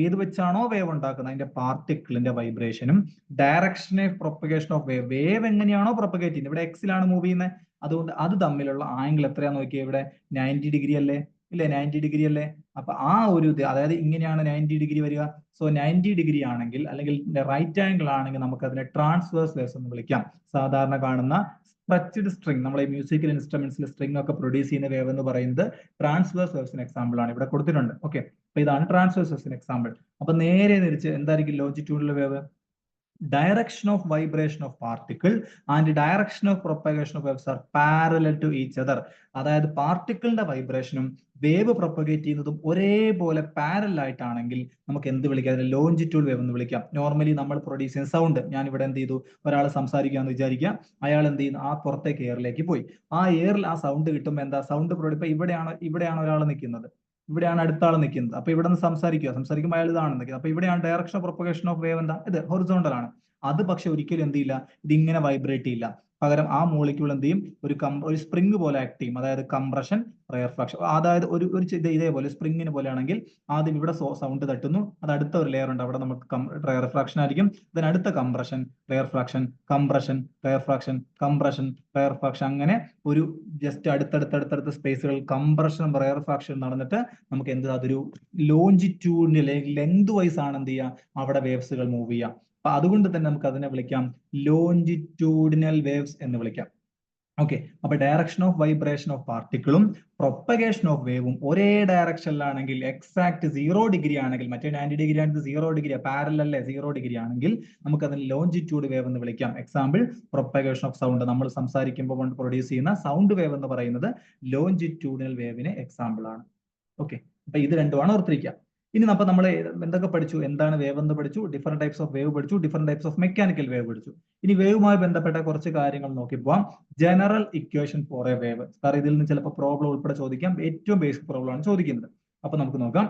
ഏത് വെച്ചാണോ വേവ് ഉണ്ടാക്കുന്നത് അതിന്റെ പാർട്ടിക്കിളിന്റെ വൈബ്രേഷനും direction of propagation of wave എങ്ങനെയാണോ പ്രൊപ്പഗേറ്റ് ചെയ്യുന്നത്, ഇവിടെ എക്സിലാണ് മൂവ് ചെയ്യുന്നത്, അതുകൊണ്ട് അത് തമ്മിലുള്ള ആംഗിൾ എത്രയാന്ന് നോക്കിയാൽ ഇവിടെ 90 ഡിഗ്രി അല്ലേ? ഇല്ലേ? 90 ഡിഗ്രി അല്ലേ? അപ്പൊ ആ ഒരു അതായത് ഇങ്ങനെയാണ് 90 ഡിഗ്രി വരിക. സോ 90 ഡിഗ്രി ആണെങ്കിൽ അല്ലെങ്കിൽ റൈറ്റ് ആംഗിൾ ആണെങ്കിൽ നമുക്ക് അതിനെ ട്രാൻസ്വേഴ്സ് വേവ്സ് എന്ന് വിളിക്കാം. സാധാരണ കാണുന്ന സ്ട്രെച്ച്ഡ് സ്ട്രിങ്, നമ്മളെ മ്യൂസിക്കൽ ഇൻസ്ട്രുമെന്റ്സിൽ സ്ട്രിങ് ഒക്കെ പ്രൊഡ്യൂസ് ചെയ്യുന്ന വേവ് എന്ന് പറയുന്നത് ട്രാൻസ്വേഴ്സ് വേവ്സിന് എക്സാമ്പിൾ ആണ്. ഇവിടെ കൊടുത്തിട്ടുണ്ട്. ഓക്കെ, അപ്പൊ ഇതാണ് ട്രാൻസ്വേഴ്സ് വേവ്സിന് എക്സാമ്പിൾ. അപ്പൊ നേരെ തിരിച്ച് എന്തായിരിക്കും longitudinal wave? Direction of vibration of particle and direction of propagation of waves are parallel to each other. അതായത് പാർട്ടിക്കിളിന്റെ വൈബ്രേഷനും വേവ് പ്രൊപ്പഗേറ്റ് ചെയ്യുന്നതും ഒരേപോലെ പാരലൽ ആയിട്ടാണെങ്കിൽ നമുക്ക് എന്ത് വിളിക്കാം? അതിനെ ലോഞ്ചിറ്റ്യൂഡ് വേവ് എന്ന് വിളിക്കാം. നോർമലി നമ്മൾ പ്രൊഡ്യൂസ് ചെയ്യുന്ന സൗണ്ട്, ഞാൻ ഇവിടെ എന്ത് ചെയ്തു, ഒരാൾ സംസാരിക്കുകയെന്ന് വിചാരിക്കാം, അയാൾ എന്ത് ചെയ്യുന്നു, ആ പുറത്തേക്ക് എയറിലേക്ക് പോയി. ആ എയറിൽ ആ സൗണ്ട് കിട്ടുമ്പോൾ എന്താ സൗണ്ട് ഇപ്പൊ ഇവിടെയാണ് ഒരാൾ നിൽക്കുന്നത്, ഇവിടെയാണ് അടുത്ത ആൾ നിൽക്കുന്നത്. അപ്പൊ ഇവിടെ നിന്ന് സംസാരിക്കുമ്പോൾ അയാൾ ഇതാണ് നിൽക്കുന്നത്. അപ്പൊ ഇവിടെയാണ് direction of propagation of wave എന്താ? ഇത് ഹൊറിസോണ്ടൽ ആണ്. അത് പക്ഷെ ഒരിക്കലും എന്ത് ചെയ്യില്ല, ഇതിങ്ങനെ വൈബ്രേറ്റ് ചെയ്യില്ല. പകരം ആ മോളിക്യൂൾ എന്ത് ചെയ്യും? ഒരു സ്പ്രിങ് പോലെ ആക്ട് ചെയ്യും. അതായത് കംപ്രഷൻ, റെയർഫ്രാക്ഷൻ. അതായത് ഒരു ഇതേപോലെ സ്പ്രിങ്ങിന് പോലെ ആണെങ്കിൽ ആദ്യം ഇവിടെ സൗണ്ട് തട്ടുന്നു, അത് അടുത്ത ഒരു ലെയർ ഉണ്ട്, അവിടെ നമുക്ക് റെയർഫ്രാക്ഷൻ ആയിരിക്കും. then അടുത്ത കംപ്രഷൻ, റെയർഫ്രാക്ഷൻ, കംപ്രഷൻ, റെയർഫ്രാക്ഷൻ, കംപ്രഷൻ, റെയർഫ്രാക്ഷൻ, അങ്ങനെ ഒരു ജസ്റ്റ് അടുത്തടുത്ത സ്പേസുകൾ കംപ്രഷൻ റെയർഫ്രാക്ഷൻ നടന്നിട്ട് നമുക്ക് എന്ത്, അതൊരു ലോഞ്ചിറ്റ്യൂഡിനൽ ലെങ്ത് വൈസ് ആണ് എന്ത് ചെയ്യുക, അവിടെ വേവ്സുകൾ മൂവ് ചെയ്യാം. അപ്പൊ അതുകൊണ്ട് തന്നെ നമുക്ക് അതിനെ വിളിക്കാം ലോഞ്ചിറ്റ്യൂഡിനൽ വേവ്സ് എന്ന് വിളിക്കാം. ഓക്കെ, അപ്പൊ ഡയറക്ഷൻ ഓഫ് വൈബ്രേഷൻ ഓഫ് പാർട്ടിക്കിളും പ്രൊപ്പഗേഷൻ ഓഫ് വേവും ഒരേ ഡയറക്ഷനിലാണെങ്കിൽ, എക്സാക്ട് 0 ഡിഗ്രി ആണെങ്കിൽ, മറ്റേ 90 ഡിഗ്രി ആണെങ്കിൽ 0 ഡിഗ്രി പാരലല്ലേ, 0 ഡിഗ്രി ആണെങ്കിൽ നമുക്ക് അതിന് ലോഞ്ചിറ്റ്യൂഡ് വേവ് എന്ന് വിളിക്കാം. എക്സാമ്പിൾ പ്രൊപ്പഗേഷൻ ഓഫ് സൗണ്ട്, നമ്മൾ സംസാരിക്കുമ്പോൾ കൊണ്ട് പ്രൊഡ്യൂസ് ചെയ്യുന്ന സൗണ്ട് വേവ് എന്ന് പറയുന്നത് ലോഞ്ചിറ്റ്യൂഡിനൽ വേവിന് എക്സാമ്പിൾ ആണ്. ഓക്കെ, അപ്പൊ ഇത് രണ്ടുമാണ് ഓർത്തിരിക്കുക. ഇനി അപ്പൊ നമ്മൾ എന്തൊക്കെ പഠിച്ചു? എന്താണ് വേവ് എന്ന് പഠിച്ചു, ഡിഫറെന്റ് ടൈപ്സ് ഓഫ് വേവ് പഠിച്ചു, different types of mechanical wave പഠിച്ചു. ഇനി വേവുമായി ബന്ധപ്പെട്ട കുറച്ച് കാര്യങ്ങൾ നോക്കി പോവാം. General equation for a wave. Sir ഇതിൽ നിന്ന് ചിലപ്പോൾ പ്രോബ്ലം ഉൾപ്പെടെ ചോദിക്കാം. ഏറ്റവും ബേസിക് പ്രോബ്ലം ആണ് ചോദിക്കുന്നത്. അപ്പൊ നമുക്ക് നോക്കാം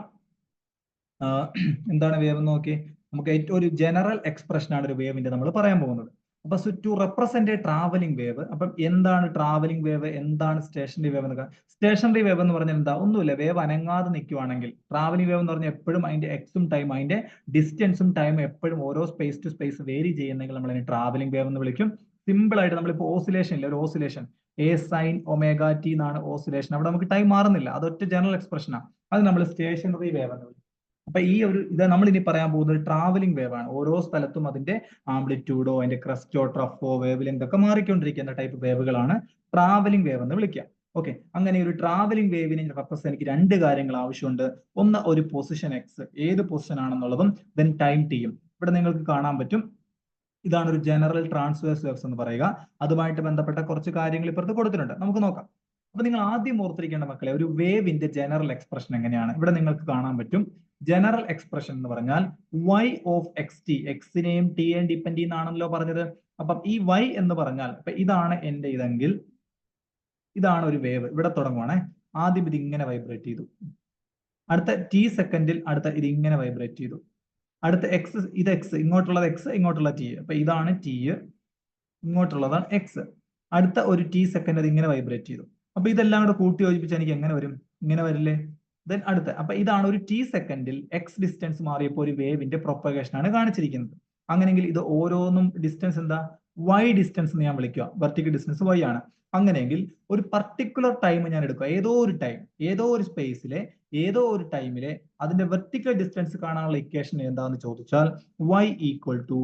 എന്താണ് വേവ് എന്ന് നോക്കി. നമുക്ക് ഏറ്റവും ഒരു ജനറൽ എക്സ്പ്രഷൻ ആണ് ഒരു വേവിന്റെ നമ്മൾ പറയാൻ പോകുന്നത്. അപ്പൊ to represent a travelling wave. അപ്പം എന്താണ് ട്രാവലിംഗ് വേവ്, എന്താണ് സ്റ്റേഷനറി വേവ് എന്നൊക്കെ. സ്റ്റേഷനറി വേവ് എന്ന് പറഞ്ഞാൽ എന്താ, ഒന്നുമില്ല, വേവ് അനങ്ങാതെ നിൽക്കുവാണെങ്കിൽ. ട്രാവലിംഗ് വേവ് എന്ന് പറഞ്ഞാൽ എപ്പോഴും അതിന്റെ എക്സും ടൈം, അതിന്റെ ഡിസ്റ്റൻസും ടൈമും എപ്പോഴും ഓരോ സ്പേസ് ടു സ്പേസ് വേരി ചെയ്യുന്നെങ്കിൽ നമ്മൾ അതിനെ ട്രാവലിംഗ് വേവ് എന്ന് വിളിക്കും. സിമ്പിൾ ആയിട്ട് നമ്മളിപ്പോൾ ഓസിലേഷൻ ഇല്ല, ഒരു oscillation A sine omega T എന്നാണ് ഓസിലേഷൻ. അവിടെ നമുക്ക് ടൈം മാറുന്നില്ല, അതൊറ്റ ജനറൽ എക്സ്പ്രഷനാണ്. അത് നമ്മൾ സ്റ്റേഷനറി വേവ് എന്ന് വിളിക്കും. അപ്പൊ ഈ ഒരു ഇത് നമ്മൾ ഇനി പറയാൻ പോകുന്നത് ട്രാവലിംഗ് വേവ് ആണ്. ഓരോ സ്ഥലത്തും അതിന്റെ ആംപ്ലിറ്റ്യൂഡോ അതിന്റെ ക്രസ്റ്റോ ട്രഫോ വേവ് ലെങ്ത് ഒക്കെ മാറിക്കൊണ്ടിരിക്കുന്ന ടൈപ്പ് വേവുകളാണ് ട്രാവലിംഗ് വേവ് എന്ന് വിളിക്കുക. ഓക്കെ, അങ്ങനെ ഒരു ട്രാവലിംഗ് വേവിനെ റെപ്രസെന്റ് എനിക്ക് രണ്ട് കാര്യങ്ങൾ ആവശ്യമുണ്ട്. ഒന്ന് ഒരു പൊസിഷൻ എക്സ്, ഏത് പൊസിഷൻ ആണെന്നുള്ളതും, ദെൻ ടൈം ടിയും. ഇവിടെ നിങ്ങൾക്ക് കാണാൻ പറ്റും, ഇതാണ് ഒരു ജനറൽ ട്രാൻസ്വേഴ്സ് വേവ്സ് എന്ന് പറയുക. അതുമായിട്ട് ബന്ധപ്പെട്ട കുറച്ച് കാര്യങ്ങൾ ഇപ്പുറത്ത് കൊടുത്തിട്ടുണ്ട്, നമുക്ക് നോക്കാം. അപ്പൊ നിങ്ങൾ ആദ്യം ഓർത്തിരിക്കേണ്ട മക്കളെ, ഒരു വേവിന്റെ ജനറൽ എക്സ്പ്രഷൻ എങ്ങനെയാണ് ഇവിടെ നിങ്ങൾക്ക് കാണാൻ പറ്റും. ജനറൽ എക്സ്പ്രഷൻ എന്ന് പറഞ്ഞാൽ y ഓഫ് എക്സ് ടി, എക്സിനെയും ടിയെയും ഡിപ്പെൻഡ് ചെയ്യുന്നതാണല്ലോ പറഞ്ഞത്. അപ്പം ഈ y എന്ന് പറഞ്ഞാൽ, ഇപ്പൊ ഇതാണ് എന്റെ ഇതെങ്കിൽ ഇതാണ് ഒരു വേവ്. ഇവിടെ തുടങ്ങുവാണേ, ആദ്യം ഇത് ഇങ്ങനെ വൈബ്രേറ്റ് ചെയ്തു, അടുത്ത ടി സെക്കൻഡിൽ അടുത്ത ഇത് ഇങ്ങനെ വൈബ്രേറ്റ് ചെയ്തു, അടുത്ത എക്സ്, ഇത് എക്സ്, ഇങ്ങോട്ടുള്ളത് എക്സ്, ഇങ്ങോട്ടുള്ള ടി. അപ്പൊ ഇതാണ് ടി, ഇങ്ങോട്ടുള്ളതാണ് എക്സ്. അടുത്ത ഒരു ടി സെക്കൻഡ് അത് ഇങ്ങനെ വൈബ്രേറ്റ് ചെയ്തു. അപ്പൊ ഇതെല്ലാം കൂടെ കൂട്ടി യോജിപ്പിച്ച് എനിക്ക് എങ്ങനെ വരും, ഇങ്ങനെ വരില്ലേ. ദെൻ അടുത്ത, അപ്പൊ ഇതാണ് ഒരു ടി സെക്കൻഡിൽ എക്സ് ഡിസ്റ്റൻസ് മാറിയപ്പോൾ ഒരു വേവിന്റെ പ്രൊപ്പഗേഷൻ ആണ് കാണിച്ചിരിക്കുന്നത്. അങ്ങനെയെങ്കിൽ ഇത് ഓരോന്നും ഡിസ്റ്റൻസ് എന്താ, y ഡിസ്റ്റൻസ് എന്ന് ഞാൻ വിളിക്കുക. വെർട്ടിക്കൽ ഡിസ്റ്റൻസ് y ആണ്. അങ്ങനെയെങ്കിൽ ഒരു പർട്ടിക്കുലർ ടൈം ഞാൻ എടുക്കുക, ഏതോ ഒരു ടൈം, ഏതോ ഒരു സ്പേസിലെ ഏതോ ഒരു ടൈമിലെ അതിന്റെ വെർട്ടിക്കൽ ഡിസ്റ്റൻസ് കാണാനുള്ള ഇക്വേഷൻ എന്താണെന്ന് ചോദിച്ചാൽ y equal to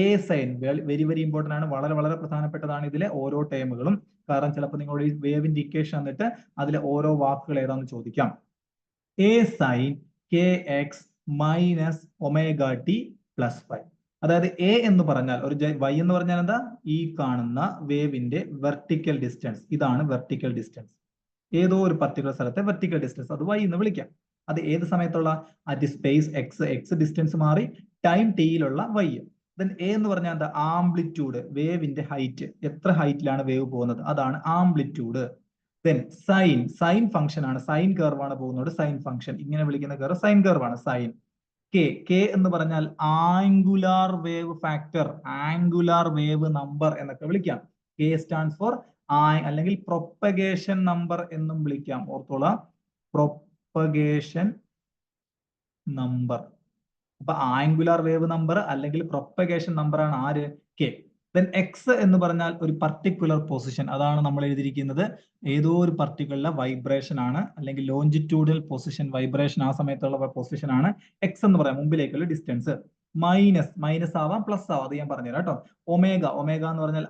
A sine. Very very important ആണ്, വളരെ വളരെ പ്രധാനപ്പെട്ടതാണ് ഇതിലെ ഓരോ ടേമുകളും. കാരണം ചിലപ്പോൾ നിങ്ങളുടെ ഈ വേവിന്റെ ഇക്വേഷൻ എന്നിട്ട് അതിലെ ഓരോ വാക്കുകൾ ഏതാണെന്ന് ചോദിക്കാം. A sine K X minus omega T plus 5. അതായത് എ എന്ന് പറഞ്ഞാൽ ഒരു y എന്ന് പറഞ്ഞാൽ എന്താ, ഈ കാണുന്ന വേവിന്റെ വെർട്ടിക്കൽ ഡിസ്റ്റൻസ്. ഇതാണ് വെർട്ടിക്കൽ ഡിസ്റ്റൻസ്, ഏതോ ഒരു പർട്ടിക്കുലർ സ്ഥലത്തെ വെർട്ടിക്കൽ ഡിസ്റ്റൻസ്, അത് y എന്ന് വിളിക്കാം. അത് ഏത് സമയത്തുള്ള, at space X, X distance മാറി ടൈം ടിയിലുള്ള y. ദെൻ എ എന്ന് പറഞ്ഞാൽ എന്താ, ആംപ്ലിറ്റ്യൂഡ്, വേവിന്റെ ഹൈറ്റ്, എത്ര ഹൈറ്റിലാണ് വേവ് പോകുന്നത്, അതാണ് amplitude. Then sine, sine function ആണ്, സൈൻ കർവ് ആണ് പോകുന്നത്, സൈൻ ഫംഗ്ഷൻ, ഇങ്ങനെ വിളിക്കുന്ന കർവ് സൈൻ കർവ് ആണ്, സൈൻ. കെ, കെ എന്ന് പറഞ്ഞാൽ angular wave factor, angular wave number എന്നൊക്കെ വിളിക്കാം. കെ സ്റ്റാൻഡ്സ് ഫോർ അല്ലെങ്കിൽ പ്രൊപ്പഗേഷൻ നമ്പർ എന്നും വിളിക്കാം. ഓർത്തോളാം, പ്രൊപ്പഗേഷൻ നമ്പർ. അപ്പൊ ആംഗുലാർ വേവ് നമ്പർ അല്ലെങ്കിൽ പ്രൊപ്പഗേഷൻ നമ്പർ ആണ് ആര്, കെ. ദെൻ എക്സ് എന്ന് പറഞ്ഞാൽ ഒരു പർട്ടിക്കുലർ പൊസിഷൻ, അതാണ് നമ്മൾ എഴുതിയിരിക്കുന്നത്. ഏതോ ഒരു പർട്ടിക്കുലർ വൈബ്രേഷൻ ആണ്, അല്ലെങ്കിൽ ലോഞ്ചിറ്റ്യൂഡൽ പൊസിഷൻ, വൈബ്രേഷൻ ആ സമയത്തുള്ള പൊസിഷൻ ആണ് എക്സ് എന്ന് പറയാം, മുമ്പിലേക്കുള്ള ഡിസ്റ്റൻസ്. മൈനസ്, മൈനസ് ആവാം പ്ലസ് ആവാം, അത് ഞാൻ പറഞ്ഞുതരാം കേട്ടോ. ഒമേഗ, ഒമേഗ എന്ന് പറഞ്ഞാൽ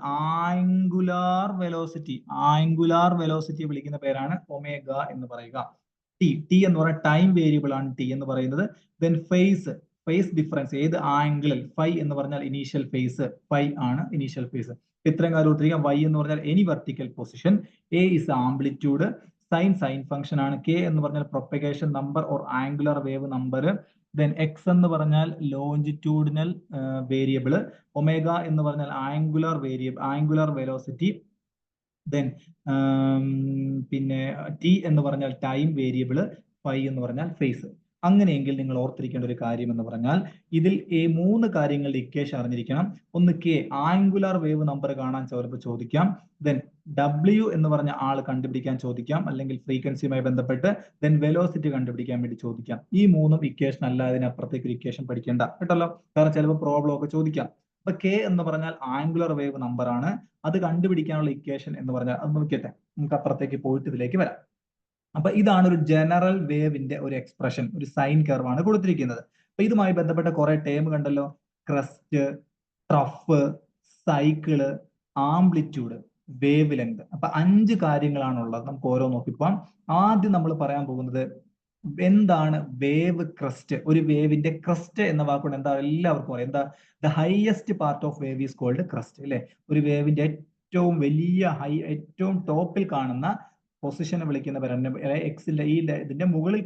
ആംഗുലാർ വെലോസിറ്റി, ആംഗുലാർ വെലോസിറ്റി വിളിക്കുന്ന പേരാണ് ഒമേഗ എന്ന് പറയുക. ടി, ടി എന്ന് പറഞ്ഞാൽ ടൈം വേരിയബിൾ ആണ് ടി എന്ന് പറയുന്നത്. ദെൻ ഫേസ്, ഫേസ് ഡിഫറൻസ്, ഏത് ആംഗിളിൽ, ഫൈ എന്ന് പറഞ്ഞാൽ ഇനീഷ്യൽ ഫേസ്, ഫൈ ആണ് ഇനീഷ്യൽ ഫേസ്. ഇത്രയും കാര്യം ഓർത്തിരിക്കാം. y എന്ന് പറഞ്ഞാൽ any vertical position, A is amplitude, sine, sine function ആണ്, കെ എന്ന് പറഞ്ഞാൽ propagation number or angular wave number. Then X എന്ന് പറഞ്ഞാൽ ലോഞ്ചിറ്റ്യൂഡിനൽ വേരിയബിൾ, ഒമേഗ എന്ന് പറഞ്ഞാൽ angular variable, angular velocity. Then പിന്നെ ടി എന്ന് പറഞ്ഞാൽ ടൈം വേരിയബിൾ, ഫൈ എന്ന് പറഞ്ഞാൽ ഫേസ്. അങ്ങനെയെങ്കിൽ നിങ്ങൾ ഓർത്തിരിക്കേണ്ട ഒരു കാര്യം എന്ന് പറഞ്ഞാൽ ഇതിൽ ഈ മൂന്ന് കാര്യങ്ങളുടെ ഇക്വേഷൻ അറിഞ്ഞിരിക്കണം. ഒന്ന് കെ, ആംഗുലാർ വേവ് നമ്പർ കാണാൻ ചിലപ്പോൾ ചോദിക്കാം. ദെൻ ഡബ്ല്യു എന്ന് പറഞ്ഞ ആൾ കണ്ടുപിടിക്കാൻ ചോദിക്കാം, അല്ലെങ്കിൽ ഫ്രീക്വൻസിയുമായി ബന്ധപ്പെട്ട്. ദെൻ വെലോസിറ്റി കണ്ടുപിടിക്കാൻ വേണ്ടി ചോദിക്കാം. ഈ മൂന്നും ഇക്വേഷൻ അല്ല, അതിനപ്പുറത്തേക്ക് ഒരു ഇക്വേഷൻ പഠിക്കേണ്ട കേട്ടല്ലോ, കാരണം ചിലപ്പോൾ പ്രോബ്ലം ഒക്കെ ചോദിക്കാം. അപ്പൊ കെ എന്ന് പറഞ്ഞാൽ ആംഗുലർ വേവ് നമ്പർ ആണ്, അത് കണ്ടുപിടിക്കാനുള്ള ഇക്വേഷൻ എന്ന് പറഞ്ഞാൽ അത് നോക്കിയട്ടെ, നമുക്ക് അപ്പുറത്തേക്ക് പോയിട്ട് ഇതിലേക്ക് വരാം. അപ്പൊ ഇതാണ് ഒരു ജനറൽ വേവിന്റെ ഒരു എക്സ്പ്രഷൻ, ഒരു സൈൻ കർവ് ആണ് കൊടുത്തിരിക്കുന്നത്. അപ്പൊ ഇതുമായി ബന്ധപ്പെട്ട കുറെ ടേം കണ്ടല്ലോ, crest, trough, cycle, amplitude, wave length. അപ്പൊ 5 കാര്യങ്ങളാണുള്ളത്, നമുക്ക് ഓരോ നോക്കിപ്പോവാം. ആദ്യം നമ്മൾ പറയാൻ പോകുന്നത് എന്താണ് വേവ് ക്രസ്റ്റ്. ഒരു വേവിന്റെ ക്രസ്റ്റ് എന്ന വാക്കുകൊണ്ട് എന്താ എല്ലാവർക്കും അറിയാം, എന്താ, the highest part of wave is called crest, അല്ലെ. ഒരു വേവിന്റെ ഏറ്റവും വലിയ ഏറ്റവും ടോപ്പിൽ കാണുന്ന പൊസിഷനെ വിളിക്കുന്ന പേരാണ് എക്സിന്റെ ഈ ഇതിന്റെ മുകളിൽ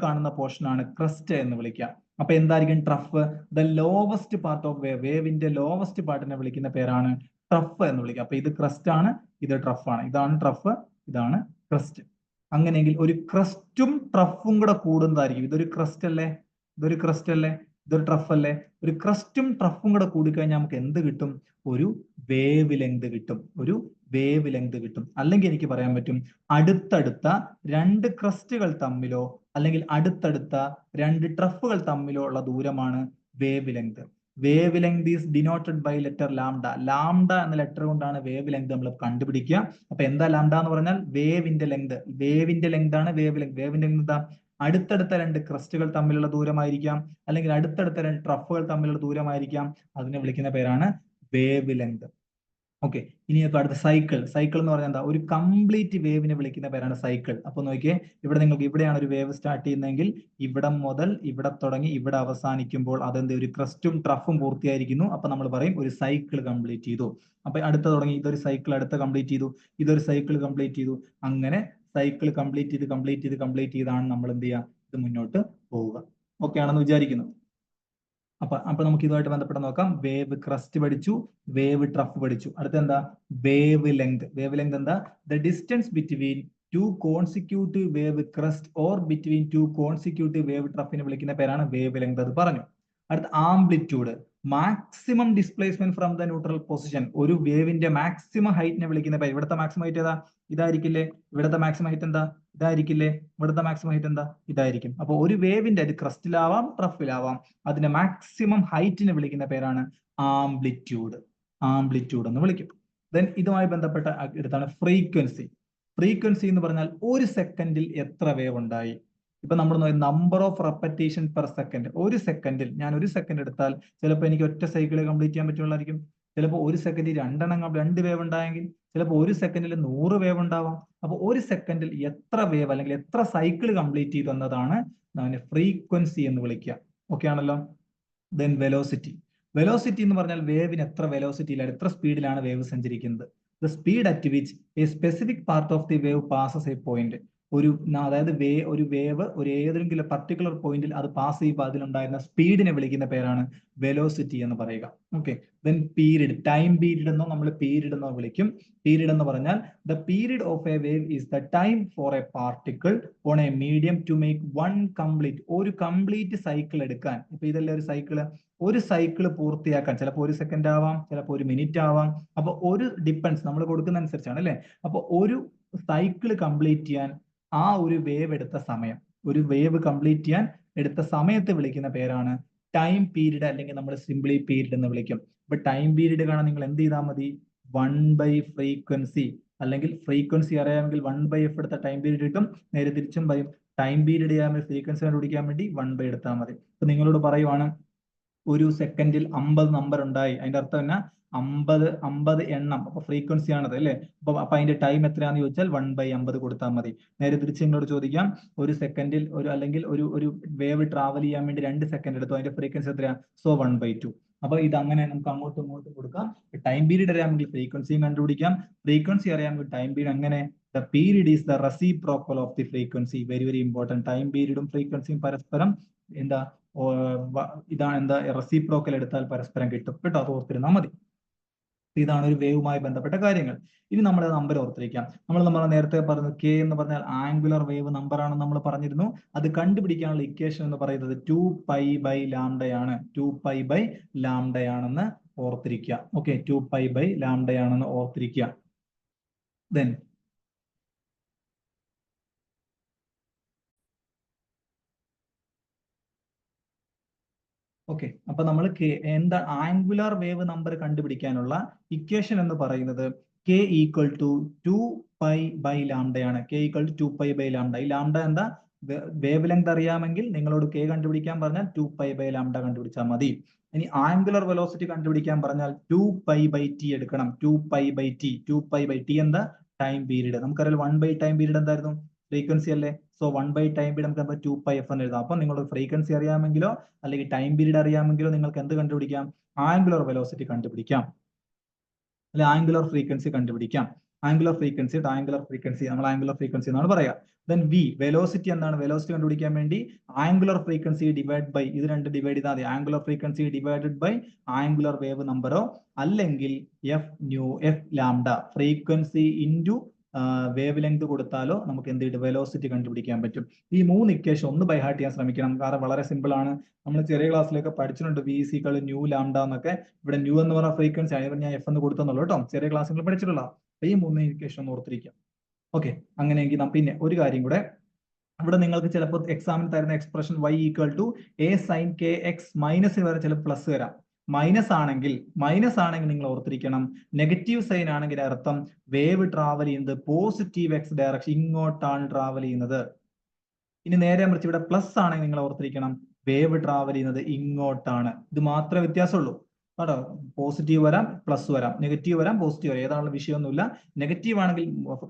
കാണുന്ന പോർഷൻ ആണ് ക്രസ്റ്റ് എന്ന് വിളിക്കുക. അപ്പൊ എന്തായിരിക്കും trough, the lowest part of വേവിന്റെ ലോവസ്റ്റ് പാർട്ടിനെ വിളിക്കുന്ന പേരാണ് ട്രഫ് എന്ന് വിളിക്കുക. അപ്പൊ ഇത് ക്രസ്റ്റ് ആണ്, ഇത് ട്രഫ് ആണ്, ഇതാണ് ട്രഫ്, ഇതാണ് ക്രസ്റ്റ്. അങ്ങനെയെങ്കിൽ ഒരു ക്രസ്റ്റും ട്രഫും കൂടെ കൂടുന്നതായിരിക്കും, ഇതൊരു ക്രസ്റ്റ് അല്ലേ, ഇതൊരു ക്രസ്റ്റ് അല്ലേ. ഇതൊരു ട്രഫ് അല്ലേ? ഒരു ക്രസ്റ്റും ട്രഫും കൂടെ കൂടിക്കഴിഞ്ഞാൽ നമുക്ക് എന്ത് കിട്ടും? ഒരു വേവ് ലെങ്ത് കിട്ടും. ഒരു വേവ് ലെങ്ത് കിട്ടും. അല്ലെങ്കിൽ എനിക്ക് പറയാൻ പറ്റും അടുത്തടുത്ത രണ്ട് ക്രസ്റ്റുകൾ തമ്മിലോ അല്ലെങ്കിൽ അടുത്തടുത്ത രണ്ട് ട്രഫുകൾ തമ്മിലോ ഉള്ള ദൂരമാണ് wavelength. Wavelength is denoted by letter lambda. Lambda എന്ന ലെറ്റർ കൊണ്ടാണ് വേവ് ലെങ്ത് നമ്മൾ കണ്ടുപിടിക്കുക. അപ്പൊ എന്താ ലാംഡ എന്ന് പറഞ്ഞാൽ വേവിന്റെ ലെങ്ത്. വേവിന്റെ ലെങ്ത് ആണ് വേവ് ലെങ്ത്. വേവിന്റെ ലെങ്ത് എന്താ? അടുത്തടുത്ത രണ്ട് ക്രസ്റ്റുകൾ തമ്മിലുള്ള ദൂരമായിരിക്കാം, അല്ലെങ്കിൽ അടുത്തടുത്ത രണ്ട് ട്രഫുകൾ തമ്മിലുള്ള ദൂരമായിരിക്കാം. അതിനെ വിളിക്കുന്ന പേരാണ് വേവ് ലെങ്ത്. ഓക്കെ, ഇനി ഇപ്പൊ അടുത്ത സൈക്കിൾ. സൈക്കിൾ എന്ന് പറഞ്ഞാൽ എന്താ? ഒരു കംപ്ലീറ്റ് വേവിനെ വിളിക്കുന്ന പേരാണ് സൈക്കിൾ. അപ്പൊ നോക്കിയേ, ഇവിടെ നിങ്ങൾക്ക് ഇവിടെയാണ് ഒരു വേവ് സ്റ്റാർട്ട് ചെയ്യുന്നതെങ്കിൽ ഇവിടം മുതൽ ഇവിടെ തുടങ്ങി ഇവിടെ അവസാനിക്കുമ്പോൾ അതെന്ത്? ഒരു ക്രസ്റ്റും ട്രഫും പൂർത്തിയായിരിക്കുന്നു. അപ്പൊ നമ്മൾ പറയും ഒരു സൈക്കിൾ കംപ്ലീറ്റ് ചെയ്തു. അപ്പൊ അടുത്ത തുടങ്ങി ഇതൊരു സൈക്കിൾ, അടുത്ത കംപ്ലീറ്റ് ചെയ്തു, ഇതൊരു സൈക്കിൾ കംപ്ലീറ്റ് ചെയ്തു. അങ്ങനെ സൈക്കിൾ കംപ്ലീറ്റ് ചെയ്താണ് നമ്മൾ എന്ത് ചെയ്യുക? ഇത് മുന്നോട്ട് പോവുക. ഓക്കെ ആണെന്ന് വിചാരിക്കുന്നു. അപ്പൊ നമുക്ക് ഇതുമായിട്ട് ബന്ധപ്പെട്ട് നോക്കാം. വേവ് ക്രസ്റ്റ് പഠിച്ചു, വേവ് ട്രഫ് പഠിച്ചു. അടുത്ത എന്താ? Wavelength. വേവ് ലെങ്ത് എന്താ? The distance between two consecutive wave crest or between two consecutive wave ട്രഫിനെ വിളിക്കുന്ന പേരാണ് വേവ് ലെങ്ത്. അത് പറഞ്ഞു. അടുത്ത amplitude. Maximum displacement from the neutral position. ഒരു വേവിന്റെ മാക്സിമം ഹൈറ്റിനെ വിളിക്കുന്ന പേര്. ഇവിടുത്തെ മാക്സിമം ഹൈറ്റ് ഏതാ? ഇതായിരിക്കില്ലേ? ഇവിടുത്തെ മാക്സിമം ഹൈറ്റ് എന്താ? ഇതായിരിക്കില്ലേ? ഇവിടുത്തെ മാക്സിമം ഹൈറ്റ് എന്താ? ഇതായിരിക്കും. അപ്പൊ ഒരു വേവിന്റെ അത് ക്രസ്റ്റിലാവാം ട്രഫിലാവാം, അതിന്റെ മാക്സിമം ഹൈറ്റിനെ വിളിക്കുന്ന പേരാണ് ആംപ്ലിറ്റ്യൂഡ്. ആംപ്ലിറ്റ്യൂഡ് എന്ന് വിളിക്കും. ദെൻ ഇതുമായി ബന്ധപ്പെട്ട എടുത്താണ് ഫ്രീക്വൻസി. ഫ്രീക്വൻസി എന്ന് പറഞ്ഞാൽ ഒരു സെക്കൻഡിൽ എത്ര വേവ് ഉണ്ടായി. ഇപ്പൊ നമ്മൾ number of repetition per second. ഒരു സെക്കൻഡിൽ ഞാൻ ഒരു സെക്കൻഡ് എടുത്താൽ ചിലപ്പോൾ എനിക്ക് ഒറ്റ സൈക്കിൾ കംപ്ലീറ്റ് ചെയ്യാൻ പറ്റുള്ളായിരിക്കും. ചിലപ്പോൾ ഒരു സെക്കൻഡിൽ രണ്ട് വേവ് ഉണ്ടായെങ്കിൽ ചിലപ്പോൾ ഒരു സെക്കൻഡിൽ 100 വേവ് ഉണ്ടാവാം. അപ്പൊ ഒരു സെക്കൻഡിൽ എത്ര വേവ് അല്ലെങ്കിൽ എത്ര സൈക്കിൾ കംപ്ലീറ്റ് ചെയ്തു എന്നതാണ് ഫ്രീക്വൻസി എന്ന് വിളിക്കുക. ഓക്കെ ആണല്ലോ? Then velocity. വെലോസിറ്റി എന്ന് പറഞ്ഞാൽ വേവിന് എത്ര വെലോസിറ്റിയിലാണ്, എത്ര സ്പീഡിലാണ് വേവ് സഞ്ചരിക്കുന്നത്. The speed at which A specific part of the wave passes A point. അതായത് ഒരു വേവ് ഒരു ഏതെങ്കിലും പർട്ടിക്കുലർ പോയിന്റിൽ അത് പാസ് ചെയ്യുമ്പോൾ അതിലുണ്ടായിരുന്ന സ്പീഡിനെ വിളിക്കുന്ന പേരാണ് വെലോസിറ്റി എന്ന് പറയുക. Okay, then period. Time period എന്നോ നമ്മൾ പീരീഡ് എന്നോ വിളിക്കും. പീരീഡ് എന്ന് പറഞ്ഞാൽ the period of a wave is the time for a particle on a medium to make one complete. ഒരു കംപ്ലീറ്റ് സൈക്കിൾ എടുക്കാൻ. ഇപ്പൊ ഇതല്ലേ ഒരു സൈക്കിള്. ഒരു സൈക്കിൾ പൂർത്തിയാക്കാൻ ചിലപ്പോൾ 1 സെക്കൻഡ് ആവാം, ചിലപ്പോൾ 1 മിനിറ്റ് ആവാം. അപ്പൊ ഒരു ഡിപ്പെൻസ് നമ്മൾ കൊടുക്കുന്ന അനുസരിച്ചാണ് അല്ലെ. അപ്പൊ ഒരു സൈക്കിൾ കംപ്ലീറ്റ് ചെയ്യാൻ ആ ഒരു വേവ് എടുത്ത സമയം, ഒരു വേവ് കംപ്ലീറ്റ് ചെയ്യാൻ എടുത്ത സമയത്ത് വിളിക്കുന്ന പേരാണ് ടൈം പീരീഡ്, അല്ലെങ്കിൽ നമ്മൾ സിംപ്ലി പീരീഡ് എന്ന് വിളിക്കും. അപ്പൊ ടൈം പീരീഡ് കാണാൻ നിങ്ങൾ എന്ത് ചെയ്താൽ മതി? 1/ഫ്രീക്വൻസി, അല്ലെങ്കിൽ ഫ്രീക്വൻസി അറിയാമെങ്കിൽ 1/f എടുത്ത ടൈം പീരീഡ് കിട്ടും. നേരെ തിരിച്ചും പറയും, ടൈം പീരീഡ് ചെയ്യാൻ ഫ്രീക്വൻസി കണ്ടുപിടിക്കാൻ വേണ്ടി 1/, എടുത്താൽ മതി. അപ്പൊ നിങ്ങളോട് പറയുവാണ് ഒരു സെക്കൻഡിൽ 50 നമ്പർ ഉണ്ടായി, അതിന്റെ അർത്ഥം എന്നാ? 50 എണ്ണം. അപ്പൊ ഫ്രീക്വൻസി ആണത് അല്ലെ. അപ്പൊ അതിന്റെ ടൈം എത്രയാണെന്ന് ചോദിച്ചാൽ 1/50 കൊടുത്താൽ മതി. നേരെ തിരിച്ച് നിങ്ങളോട് ചോദിക്കാം, ഒരു സെക്കൻഡിൽ അല്ലെങ്കിൽ ഒരു വേവ് ട്രാവൽ ചെയ്യാൻ വേണ്ടി 2 സെക്കൻഡ് എടുത്തു, അതിന്റെ ഫ്രീക്വൻസി എത്രയാ? സോ 1/2. അപ്പൊ ഇത് അങ്ങനെ നമുക്ക് അങ്ങോട്ടും ഇങ്ങോട്ടും കൊടുക്കാം. ടൈം പീരീഡ് അറിയാമെങ്കിൽ ഫ്രീക്വൻസിയും കണ്ടുപിടിക്കാം. ഫ്രീക്വൻസി അറിയാമെങ്കിൽ ടൈം പീരീഡ്. അങ്ങനെ the period is the reciprocal of the frequency. Very very important. Time പീരീഡും ഫ്രീക്വൻസിയും പരസ്പരം എന്താ ഇതാണ് എന്താ റെസിപ്രോക്കൽ എടുത്താൽ പരസ്പരം കിട്ടും കേട്ടോ. അത് ഓർത്തിരുന്നാൽ മതി. ഇതാണ് ഒരു വേവുമായി ബന്ധപ്പെട്ട കാര്യങ്ങൾ. ഇനി നമ്മൾ നമ്പർ ഓർത്തിരിക്കാം. നമ്മൾ നേരത്തെ പറഞ്ഞു കെ എന്ന് പറഞ്ഞാൽ ആംഗുലർ വേവ് നമ്പർ ആണെന്ന് നമ്മൾ പറഞ്ഞിരുന്നു. അത് കണ്ടുപിടിക്കാനുള്ള ഇക്വേഷൻ എന്ന് പറയുന്നത് 2π/λ ആണ്. 2π/λ ആണെന്ന് ഓർത്തിരിക്കുക. ഓക്കെ, 2π/λ ആണെന്ന് ഓർത്തിരിക്കുക. ദെൻ ഓക്കെ, അപ്പൊ നമ്മൾ എന്താ ആംഗുലർ വേവ് നമ്പർ കണ്ടുപിടിക്കാനുള്ള ഇക്വേഷൻ എന്ന് പറയുന്നത് k ഈക്വൽ ടു 2π/λ ആണ്. k equal to 2π/λ. ഈ ലാംഡ എന്താ? വേവ് ലെങ്ത് അറിയാമെങ്കിൽ നിങ്ങളോട് k കണ്ടുപിടിക്കാൻ പറഞ്ഞാൽ 2π/λ കണ്ടുപിടിച്ചാൽ മതി. ഇനി ആംഗുലർ വെലോസിറ്റി കണ്ടുപിടിക്കാൻ പറഞ്ഞാൽ 2π/t എടുക്കണം. 2π/t. 2π/t എന്താ? Time period. നമുക്കറിയാം 1/, ടൈം പീരീഡ് എന്തായിരുന്നു? ഫ്രീക്വൻസി അല്ലേ. സോ 1/, ടൈം പീരീഡ് നമുക്ക് 2πf എന്ന് എഴുതാം. അപ്പൊ നിങ്ങളുടെ ഫ്രീക്വൻസി അറിയാമെങ്കിലോ അല്ലെങ്കിൽ ടൈം പീരീഡ് അറിയാമെങ്കിലോ നിങ്ങൾക്ക് എന്ത് കണ്ടുപിടിക്കാം? ആംഗുലർ വെലോസിറ്റി കണ്ടുപിടിക്കാം, അല്ലെ ആംഗുലർ ഫ്രീക്വൻസി കണ്ടുപിടിക്കാം. ആംഗുലർ ഫ്രീക്വൻസി നമ്മൾ ആംഗുലർ ഫ്രീക്വൻസി എന്നാണ് പറയാ. ദെൻ വി, വെലോസിറ്റി എന്താണ്? വെലോസിറ്റി കണ്ടുപിടിക്കാൻ വേണ്ടി ആംഗുലർ ഫ്രീക്വൻസി ഡിവൈഡ് ബൈ ഇത് രണ്ട് ഡിവൈഡ് ചെയ്താൽ മതി. Angular frequency divided by angular wave നമ്പറോ അല്ലെങ്കിൽ F lambda. Frequency into wavelength കൊടുത്താലോ നമുക്ക് എന്ത് കിട്ടും, വെലോസിറ്റി കണ്ടുപിടിക്കാൻ പറ്റും. ഈ 3 ഇക്വേഷൻ ഒന്ന് ബൈ ഹാർട്ട് ചെയ്യാൻ ശ്രമിക്കണം. കാരണം വളരെ സിമ്പിൾ ആണ്. നമ്മൾ ചെറിയ ക്ലാസ്സിലൊക്കെ പഠിച്ചിട്ടുണ്ട് V = ന്യൂ ലാംഡ എന്നൊക്കെ. ഇവിടെ ന്യൂ എന്ന് പറഞ്ഞ ഫ്രീക്വൻസി ആണ്, ഞാൻ F എന്ന് കൊടുത്തെന്നുള്ളൂ കേട്ടോ. ചെറിയ ക്ലാസ്സുകൾ പഠിച്ചിട്ടുള്ള ഈ 3 ഇക്വേഷൻ ഒന്ന് ഓർത്തിരിക്കാം. ഓക്കെ, അങ്ങനെയെങ്കിൽ പിന്നെ ഒരു കാര്യം കൂടെ, ഇവിടെ നിങ്ങൾക്ക് ചിലപ്പോൾ എക്സാമിൽ തരുന്ന expression y = a sin kx മൈനസിന് വരെ ചില പ്ലസ് വരാം. മൈനസ് ആണെങ്കിൽ നിങ്ങൾ ഓർത്തിരിക്കണം, നെഗറ്റീവ് സൈൻ ആണെങ്കിൽ അർത്ഥം വേവ് ട്രാവൽ ചെയ്യുന്നത് പോസിറ്റീവ് എക്സ് ഡയറക്ഷൻ, ഇങ്ങോട്ടാണ് ട്രാവൽ ചെയ്യുന്നത്. ഇനി നേരെ മറിച്ച് ഇവിടെ പ്ലസ് ആണെങ്കിൽ നിങ്ങൾ ഓർത്തിരിക്കണം, വേവ് ട്രാവൽ ചെയ്യുന്നത് ഇങ്ങോട്ടാണ്. ഇത് മാത്രമേ വ്യത്യാസമുള്ളൂ കേട്ടോ. പോസിറ്റീവ് വരാം, പ്ലസ് വരാം, നെഗറ്റീവ് വരാം, പോസിറ്റീവ് വരാം, ഏതാണുള്ള വിഷയമൊന്നുമില്ല. നെഗറ്റീവ് ആണെങ്കിൽ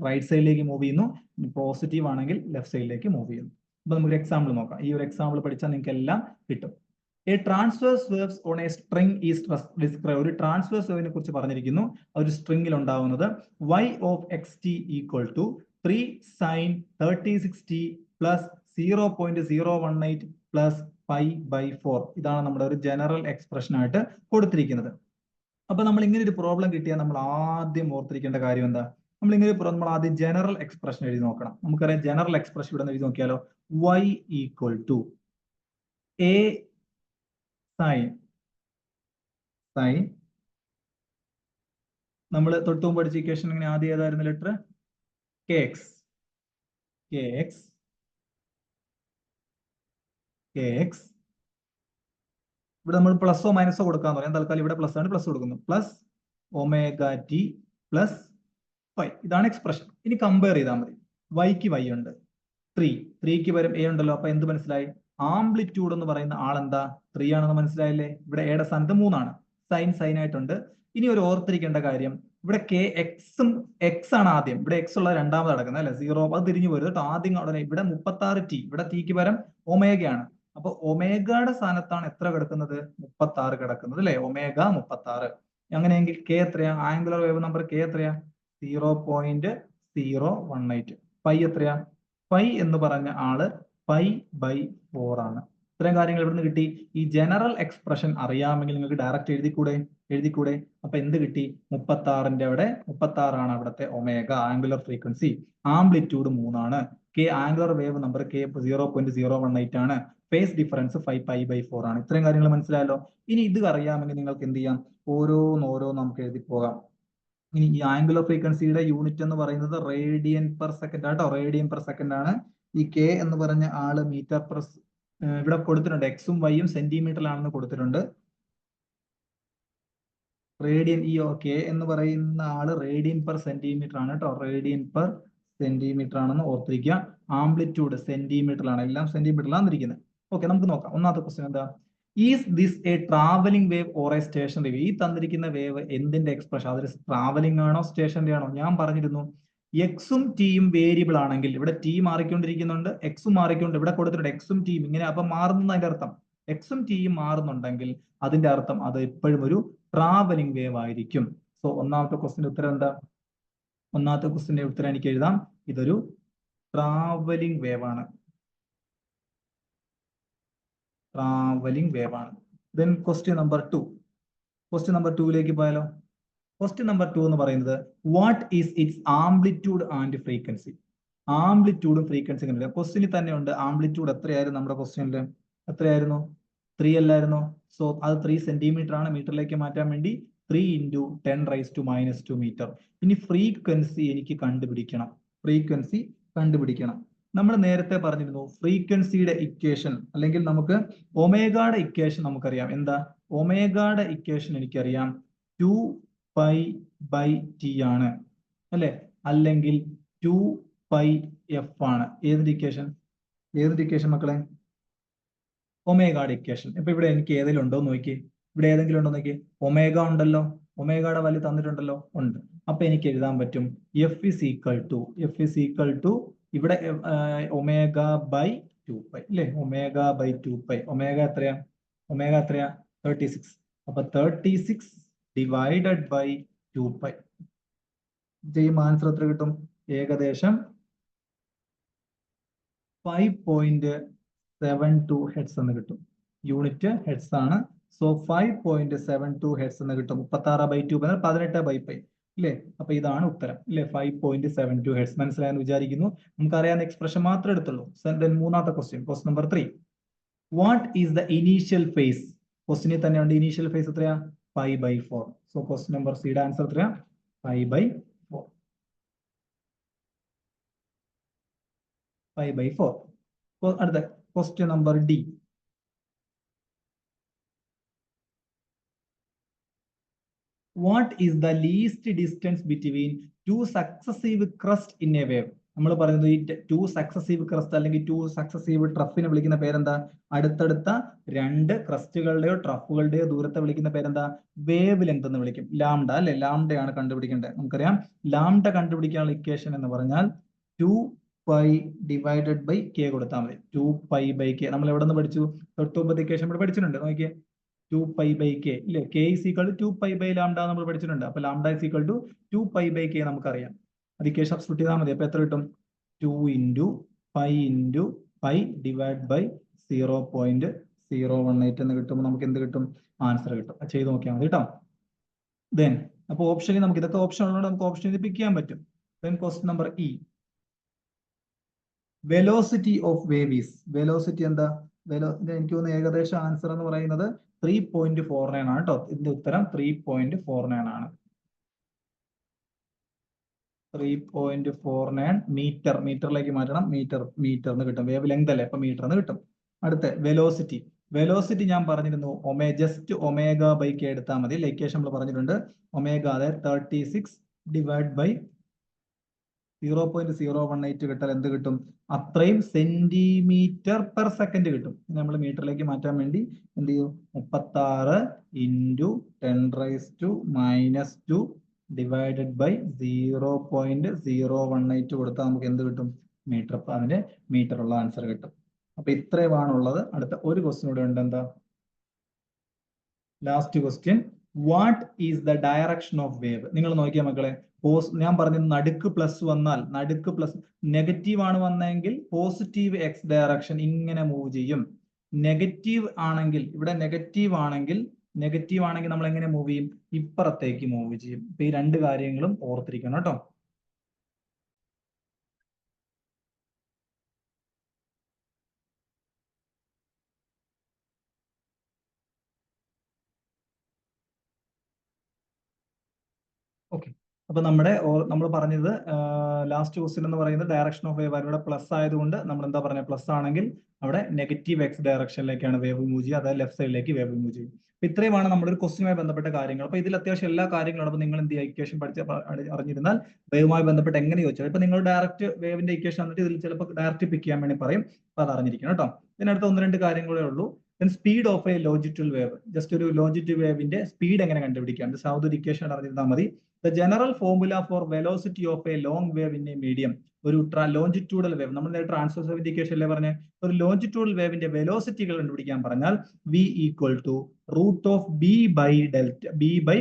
റൈറ്റ് സൈഡിലേക്ക് മൂവ് ചെയ്യുന്നു, പോസിറ്റീവ് ആണെങ്കിൽ ലെഫ്റ്റ് സൈഡിലേക്ക് മൂവ് ചെയ്യുന്നു. അപ്പൊ നമുക്കൊരു എക്സാമ്പിൾ നോക്കാം. ഈ ഒരു എക്സാമ്പിൾ പഠിച്ചാൽ നിങ്ങൾക്ക് എല്ലാം കിട്ടും. A transverse waves on a string is described. ഒരു ട്രാൻസ്വേഴ്സ് വേവിനെ കുറിച്ച് പറഞ്ഞിരിക്കുന്നു. ഒരു സ്ട്രിംഗിൽ ഉണ്ടാവുന്നത് y of xt = 3 sin 36t plus 0.018 plus pi/4. ഇതാണ് നമ്മുടെ ഒരു ജനറൽ എക്സ്പ്രഷൻ ആയിട്ട് കൊടുത്തിരിക്കുന്നത്. അപ്പൊ നമ്മൾ ഇങ്ങനെ ഒരു പ്രോബ്ലം കിട്ടിയാൽ നമ്മൾ ആദ്യം ഓർത്തിരിക്കേണ്ട കാര്യം എന്താ, നമ്മൾ ആദ്യം ജനറൽ എക്സ്പ്രഷൻ എഴുതി നോക്കണം. നമുക്കറിയാം ജനറൽ എക്സ്പ്രഷൻ ഇവിടെ എഴുതി നോക്കിയാലോ, y = a sin നമ്മൾ തൊട്ട് മുമ്പ് പഠിച്ച ഇക്വേഷൻ ഇങ്ങനെ ആദ്യം ഏതായിരുന്നു ലെറ്റർ, kx. ഇവിടെ നമ്മൾ പ്ലസോ മൈനസോ കൊടുക്കാന്ന് പറയാം. തൽക്കാലം ഇവിടെ പ്ലസ് ആണ്, പ്ലസ് കൊടുക്കുന്നു. Plus ω_t plus ϕ. ഇതാണ് എക്സ്പ്രഷൻ. ഇനി കമ്പയർ ചെയ്താൽ മതി. y ഉണ്ട്, 3ക്ക് പകരം a ഉണ്ടല്ലോ. അപ്പൊ എന്ത് മനസ്സിലായി, ആംപ്ലിറ്റ്യൂഡ് എന്ന് പറയുന്ന ആളെന്താ 3 ആണെന്ന് മനസ്സിലായില്ലേ. ഇവിടെ എയുടെ സ്ഥാനത്ത് 3 ആണ്, സൈൻ ആയിട്ടുണ്ട്. ഇനി ഒരു ഓർത്തിരിക്കേണ്ട കാര്യം, ഇവിടെ എക്സ് ആണ് ആദ്യം, ഇവിടെ എക്സ് ഉള്ള രണ്ടാമത് കിടക്കുന്നത് അല്ലെ, 0. അത് തിരിഞ്ഞു പോരുത് കേട്ടോ. ആദ്യം ഇവിടെ 36t, ഇവിടെ t-ക്ക് പകരം ഒമേഗയാണ്. അപ്പൊ ഒമേഗയുടെ സ്ഥാനത്താണ് എത്ര കിടക്കുന്നത്, 36 കിടക്കുന്നത് അല്ലെ, ഒമേഗ 36. അങ്ങനെയെങ്കിൽ k എത്രയാ, ആംഗുലർ വേവ് നമ്പർ k എത്രയാ, 0.018. പൈ എത്രയാ, പൈ എന്ന് പറഞ്ഞ ആള് pi/4 ആണ്. ഇത്രയും കാര്യങ്ങൾ ഇവിടുന്ന് കിട്ടി. ഈ ജനറൽ എക്സ്പ്രഷൻ അറിയാമെങ്കിൽ നിങ്ങൾക്ക് ഡയറക്റ്റ് എഴുതിക്കൂടെ. അപ്പൊ എന്ത് കിട്ടി, 36ന്റെ അവിടെ 36 ആണ് അവിടുത്തെ ഒമേഗ, ആംഗുലർ ഫ്രീക്വൻസി. ആംപ്ലിറ്റ്യൂഡ് 3 ആണ്. ആംഗുലർ വേവ് നമ്പർ 0.018 ആണ്. ഫേസ് ഡിഫറൻസ് pi/4 ആണ്. ഇത്രയും കാര്യങ്ങൾ മനസ്സിലായല്ലോ. ഇനി ഇത് അറിയാമെങ്കിൽ നിങ്ങൾക്ക് എന്ത് ചെയ്യാം, ഓരോന്നോരോ നമുക്ക് എഴുതി പോകാം. ഇനി ഈ ആംഗുലർ ഫ്രീക്വൻസിയുടെ യൂണിറ്റ് എന്ന് പറയുന്നത് റേഡിയൻ പെർ സെക്കൻഡ് ആട്ടോ, റേഡിയൻ പെർ സെക്കൻഡ് ആണ്. ഈ k എന്ന് പറഞ്ഞ ആള് മീറ്റർ പെർ, ഇവിടെ കൊടുത്തിട്ടുണ്ട് എക്സും വൈയും സെന്റിമീറ്ററിലാണെന്ന് കൊടുത്തിട്ടുണ്ട്. റേഡിയൻ, ഈ k എന്ന് പറയുന്ന ആള് റേഡിയൻ പെർ സെന്റിമീറ്റർ ആണ് കേട്ടോ, റേഡിയൻ പെർ സെന്റിമീറ്റർ ആണെന്ന് ഓർത്തിരിക്കുക. ആംപ്ലിറ്റ്യൂഡ് സെന്റിമീറ്ററിലാണ്, എല്ലാം സെന്റിമീറ്ററിലാണ് ഇരിക്കുന്നത്. ഓക്കെ, നമുക്ക് നോക്കാം. ഒന്നാമത്തെ ക്വസ്റ്റ്യൻ എന്താ, is this A travelling wave or a stationary wave? ഈ തന്നിരിക്കുന്ന വേവ് എന്തിന്റെ എക്സ്പ്രഷൻ, അതൊരു ട്രാവലിംഗ് ആണോ സ്റ്റേഷനറി ആണോ? ഞാൻ പറഞ്ഞിരുന്നു എക്സും ടിയും വേരിയബിൾ ആണെങ്കിൽ, ഇവിടെ ടി മാറിക്കൊണ്ടിരിക്കുന്നുണ്ട്, എക്സും മാറിക്കൊണ്ട് ഇവിടെ കൊടുത്തിട്ടുണ്ട് എക്സും ടിയും ഇങ്ങനെ, അപ്പൊ മാറുന്ന അതിന്റെ അർത്ഥം എക്സും ടിയും മാറുന്നുണ്ടെങ്കിൽ അതിന്റെ അർത്ഥം അത് എപ്പോഴും ഒരു ട്രാവലിംഗ് വേവ് ആയിരിക്കും. സോ ഒന്നാമത്തെ ക്വസ്റ്റിന്റെ ഉത്തരം എന്താ, ഒന്നാമത്തെ ക്വസ്റ്റിന്റെ ഉത്തരം എനിക്ക് എഴുതാം, ഇതൊരു ട്രാവലിംഗ് വേവ് ആണ്. Then question number 2. Question number 2ലേക്ക് പോയാലോ. ക്വസ്റ്റ്യൻ നമ്പർ 2 എന്ന് പറയുന്നത് what is its amplitude and frequency? ആംപ്ലിറ്റ്യൂഡും ഫ്രീക്വൻസി കണ്ടില്ല. ക്വസ്റ്റ്യനിൽ തന്നെ ഉണ്ട് ആംപ്ലിറ്റ്യൂഡ് എത്രയായിരുന്നു, നമ്മുടെ ക്വസ്റ്റ്യനിൽ എത്രയായിരുന്നു, 3 അല്ലായിരുന്നു. സോ അത് 3 സെന്റിമീറ്റർ ആണ്, മീറ്ററിലേക്ക് മാറ്റാൻ വേണ്ടി 3 × 10⁻² മീറ്റർ. ഇനി ഫ്രീക്വൻസി എനിക്ക് കണ്ടുപിടിക്കണം. നമ്മൾ നേരത്തെ പറഞ്ഞിരുന്നു ഫ്രീക്വൻസിയുടെ ഇക്വേഷൻ, അല്ലെങ്കിൽ നമുക്ക് ഒമേഗയുടെ ഇക്വേഷൻ നമുക്കറിയാം. എന്താ ഒമേഗയുടെ ഇക്വേഷൻ? എനിക്കറിയാം 2π/t ആണ് അല്ലെ, അല്ലെങ്കിൽ 2πf ആണ്. ഏതിന്റെ ഇക്വേഷൻ മക്കളെ? ഒമേഗയുടെ ഇക്വേഷൻ. ഇപ്പൊ ഇവിടെ എനിക്ക് ഏതെങ്കിലും ഉണ്ടോ നോക്കി, ഇവിടെ ഏതെങ്കിലും ഉണ്ടോ നോക്കി, ഒമേഗ ഉണ്ടല്ലോ, ഒമേഗയുടെ വാല്യൂ തന്നിട്ടുണ്ടല്ലോ, ഉണ്ട്. അപ്പൊ എനിക്ക് എഴുതാൻ പറ്റും F = ഇവിടെ ω/2π അല്ലെ, ω/2π. ഒമേഗ എത്രയാ 36. അപ്പൊ 36 ഡിവൈഡഡ് ബൈ 2π ചെയ്യുമ്പോൾ ആൻസർ എത്ര കിട്ടും? ഏകദേശം 5.72 ഹെഡ്സ് എന്ന് കിട്ടും. യൂണിറ്റ് ഹെഡ്സ് ആണ്. സോ 5.72 ഹെഡ്സ് എന്ന് കിട്ടും. 36/2 18/π. ഇല്ലേ? അപ്പൊ ഇതാണ് ഉത്തരം ഇല്ലേ? 5.72 ഹെർട്സ്. മനസ്സിലായെന്ന് വിചാരിക്കുന്നു. നമുക്കറിയാവുന്ന എക്സ്പ്രഷൻ മാത്രമേ എടുത്തുള്ളൂ. മൂന്നാമത്തെ question number 3. What is the initial phase? ക്വസ്റ്റിനിൽ തന്നെ ഉണ്ട് ഇനീഷ്യൽ ഫേസ് എത്രയാ? 5/4. സോ ക്വസ്റ്റ്യൻ നമ്പർ സിയുടെ ആൻസർ എത്രയാ? 5/4. 5/4. അടുത്ത question number D. What is the least distance between two successive crust in a wave? നമ്മൾ പറയുന്നത് ഈ ടു സക്സസീവ് ക്രസ്റ്റ് അല്ലെങ്കിൽ ടു സക്സസീവ് ട്രഫിനെ വിളിക്കുന്ന പേരെന്താ? അടുത്തടുത്ത രണ്ട് ക്രസ്റ്റുകളുടെയോ ട്രഫുകളുടെയോ ദൂരത്തെ വിളിക്കുന്ന പേരെന്താ? വേവ് ലെങ്ത് എന്ന് വിളിക്കും. ലാംഡ അല്ലെ? ലാംഡയാണ് കണ്ടുപിടിക്കേണ്ടത്. നമുക്കറിയാം ലാംഡ കണ്ടുപിടിക്കാനുള്ള ഇക്വേഷൻ എന്ന് പറഞ്ഞാൽ 2π ഡിവൈഡഡ് ബൈ കെ കൊടുത്താൽ മതി. 2π/k. നമ്മൾ എവിടെ നിന്ന് പഠിച്ചു? തൊട്ടുമുമ്പത്തെ ഇക്വേഷൻ ഇവിടെ പഠിച്ചിട്ടുണ്ട്. നോക്കിയേ, 2π/k ഇല്ലേ? k is equal to 2π/λ നമ്മൾ പഠിച്ചിട്ടുണ്ട്. അപ്പൊ lambda is equal to 2π/k നമുക്കറിയാം. അത് k സബ്സ്റ്റിറ്റ്യൂട്ട് ചെയ്താൽ മതി. അപ്പൊ എത്ര കിട്ടും? 2 × π ഡിവൈഡ് ബൈ 0.018 എന്ന് കിട്ടുമ്പോൾ നമുക്ക് എന്ത് കിട്ടും? ആൻസർ കിട്ടും. അത് ചെയ്ത് നോക്കിയാൽ മതി കേട്ടോ. ദെൻ അപ്പൊ ഓപ്ഷനിൽ നമുക്ക് ഇതൊക്കെ ഓപ്ഷൻ ഉള്ളതുകൊണ്ട് നമുക്ക് ഓപ്ഷനിൽ പിക്ക് ചെയ്യാൻ പറ്റും. Then question number E. Velocity of wave is. Velocity എന്താ? എനിക്ക് തോന്നുന്നു ഏകദേശം ആൻസർ എന്ന് പറയുന്നത് 3.49 ആണ് കേട്ടോ. ഇതിന്റെ ഉത്തരം 3.49 ആണ്. 3.49 മീറ്റർ. മീറ്ററിലേക്ക് മാറ്റണം. മീറ്ററിന് കിട്ടും. വേവ് ലെങ്ത് അല്ലേ? അപ്പൊ മീറ്ററിന് കിട്ടും. അടുത്ത വെലോസിറ്റി. വെലോസിറ്റി ഞാൻ പറഞ്ഞിരുന്നു ജസ്റ്റ് ω/k എടുത്താൽ മതി. ലൊക്കേഷൻ നമ്മൾ പറഞ്ഞിട്ടുണ്ട്. ഒമേഗ അതായത് 36 ഡിവൈഡ് ബൈ 0.018 കിട്ടാൻ എന്ത് കിട്ടും? അത്രയും സെന്റിമീറ്റർ പെർ സെക്കൻഡ് കിട്ടും. നമ്മൾ മീറ്ററിലേക്ക് മാറ്റാൻ വേണ്ടി എന്ത് ചെയ്യും? 36 × 10⁻² ഡിവൈഡഡ് ബൈ 0.018 കൊടുത്താൽ നമുക്ക് എന്ത് കിട്ടും? മീറ്റർ. അപ്പൊ അതിന്റെ മീറ്റർ ഉള്ള ആൻസർ കിട്ടും. അപ്പൊ ഇത്രയുമാണുള്ളത്. അടുത്ത ഒരു ക്വസ്റ്റ്യൻ കൂടെ ഉണ്ട്. എന്താ? Last question. What is the direction of wave? നിങ്ങൾ നോക്കിയാൽ മക്കളെ, ഞാൻ പറഞ്ഞത് നടുക്ക് പ്ലസ് വന്നാൽ, നടുക്ക് പ്ലസ് നെഗറ്റീവ് ആണ് വന്നെങ്കിൽ പോസിറ്റീവ് എക്സ് ഡയറക്ഷൻ ഇങ്ങനെ മൂവ് ചെയ്യും. നെഗറ്റീവ് ആണെങ്കിൽ, ഇവിടെ നെഗറ്റീവ് ആണെങ്കിൽ നമ്മൾ എങ്ങനെ മൂവ് ചെയ്യും? ഇപ്പുറത്തേക്ക് മൂവ് ചെയ്യും. അപ്പൊ ഈ രണ്ട് കാര്യങ്ങളും ഓർത്തിരിക്കണം കേട്ടോ. ഓക്കെ, അപ്പൊ നമ്മൾ പറഞ്ഞത് ലാസ്റ്റ് ക്വസ്റ്റ്യൻ എന്ന് പറയുന്നത് ഡയറക്ഷൻ ഓഫ് വേവ്. ഇവിടെ പ്ലസ് ആയതുകൊണ്ട് നമ്മൾ എന്താ പറഞ്ഞത്? പ്ലസ് ആണെങ്കിൽ അവിടെ നെഗറ്റീവ് എക്സ് ഡയറക്ഷനിലേക്കാണ് വേവ് മൂവ് ചെയ്യുക, അതായത് ലെഫ്റ്റ് സൈഡിലേക്ക് വേവ് മൂവ് ചെയ്യും. അപ്പൊ ഇത്രയുമാണ് നമ്മുടെ ഒരു ക്വസ്റ്റ്യനുമായി ബന്ധപ്പെട്ട കാര്യങ്ങൾ. അപ്പൊ ഇതിൽ അത്യാവശ്യം എല്ലാ കാര്യങ്ങളും. അപ്പൊ നിങ്ങൾ എന്ത് ചെയ്യുക? ഇക്വേഷൻ അറിഞ്ഞിരുന്നാൽ വേവുമായി ബന്ധപ്പെട്ട് എങ്ങനെ ചോദിച്ചാൽ, ഇപ്പൊ നിങ്ങൾ ഡയറക്റ്റ് വേവിന്റെ ഇക്വേഷൻ വന്നിട്ട് ഇതിൽ ചിലപ്പോൾ ഡയറക്റ്റ് പിക്ക് ചെയ്യാൻ വേണ്ടി പറയും. അപ്പൊ അത് അറിഞ്ഞിരിക്കണം കേട്ടോ. ഇതിനടുത്ത് 1-2 കാര്യങ്ങളേ ഉള്ളൂ. Speed of a longitude wave. Just ഒരു ലോജിറ്റ്യൂഡ് വേവിന്റെ സ്പീഡ് എങ്ങനെ കണ്ടുപിടിക്കാം? ഒരു ഇക്വേഷൻ അറിഞ്ഞിരുന്നാൽ മതി. The general formula for velocity of a long wave in a medium. ഒരു ലോഞ്ചിറ്റ്യൂഡൽ വേവ്, നമ്മൾ ട്രാൻസ്വേഴ്സ് വേവിന്റെ ഇക്വേഷൻ അല്ലേ പറഞ്ഞ? ഒരു ലോഞ്ചിറ്റ്യൂഡൽ വേവിന്റെ വെലോസിറ്റികൾ കണ്ടുപിടിക്കാൻ പറഞ്ഞാൽ v = √b/ρ.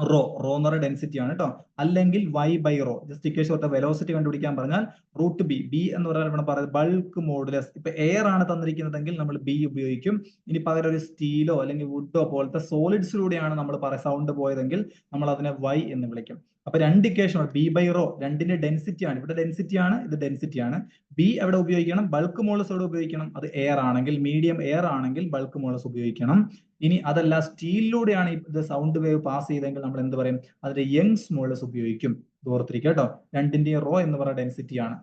റോ എന്ന് പറയുന്ന ഡെൻസിറ്റി ആണ് കേട്ടോ. അല്ലെങ്കിൽ y/ρ. ജസ്റ്റ് ഇക്വേഷൻ വെലോസിറ്റി കണ്ടുപിടിക്കാൻ പറഞ്ഞാൽ √b. എന്ന് പറഞ്ഞാൽ ഇവിടെ പറയുന്നത് ബൾക്ക് മോഡുലസ്. ഇപ്പൊ എയർ ആണ് തന്നിരിക്കുന്നതെങ്കിൽ നമ്മൾ ബി ഉപയോഗിക്കും. ഇനി പകരം ഒരു സ്റ്റീലോ അല്ലെങ്കിൽ വുഡോ പോലത്തെ സോളിഡ്സിലൂടെയാണ് നമ്മൾ സൗണ്ട് പോയതെങ്കിൽ നമ്മൾ അതിനെ y എന്ന് വിളിക്കും. അപ്പൊ രണ്ട് ഇക്വേഷൻ b/ρ, രണ്ടിന്റെ ഡെൻസിറ്റി ആണ്. ഇവിടെ ഡെൻസിറ്റി ആണ്, ഇത് ഡെൻസിറ്റി ആണ്. ബി എവിടെ ഉപയോഗിക്കണം? ബൾക്ക് മോളസ് എവിടെ ഉപയോഗിക്കണം? അത് എയർ ആണെങ്കിൽ, മീഡിയം എയർ ആണെങ്കിൽ ബൾക്ക് മോളസ് ഉപയോഗിക്കണം. ഇനി അതല്ല സ്റ്റീലിലൂടെയാണ് ഇത് സൗണ്ട് വേവ് പാസ് ചെയ്തെങ്കിൽ നമ്മൾ എന്ത് പറയും? അതിന്റെ യങ്സ് മോഡുലസ് ഉപയോഗിക്കും. ഓർത്തിരിക്കുക കേട്ടോ. രണ്ടിന്റെയും റോ എന്ന് പറയുന്ന ഡെൻസിറ്റി ആണ്.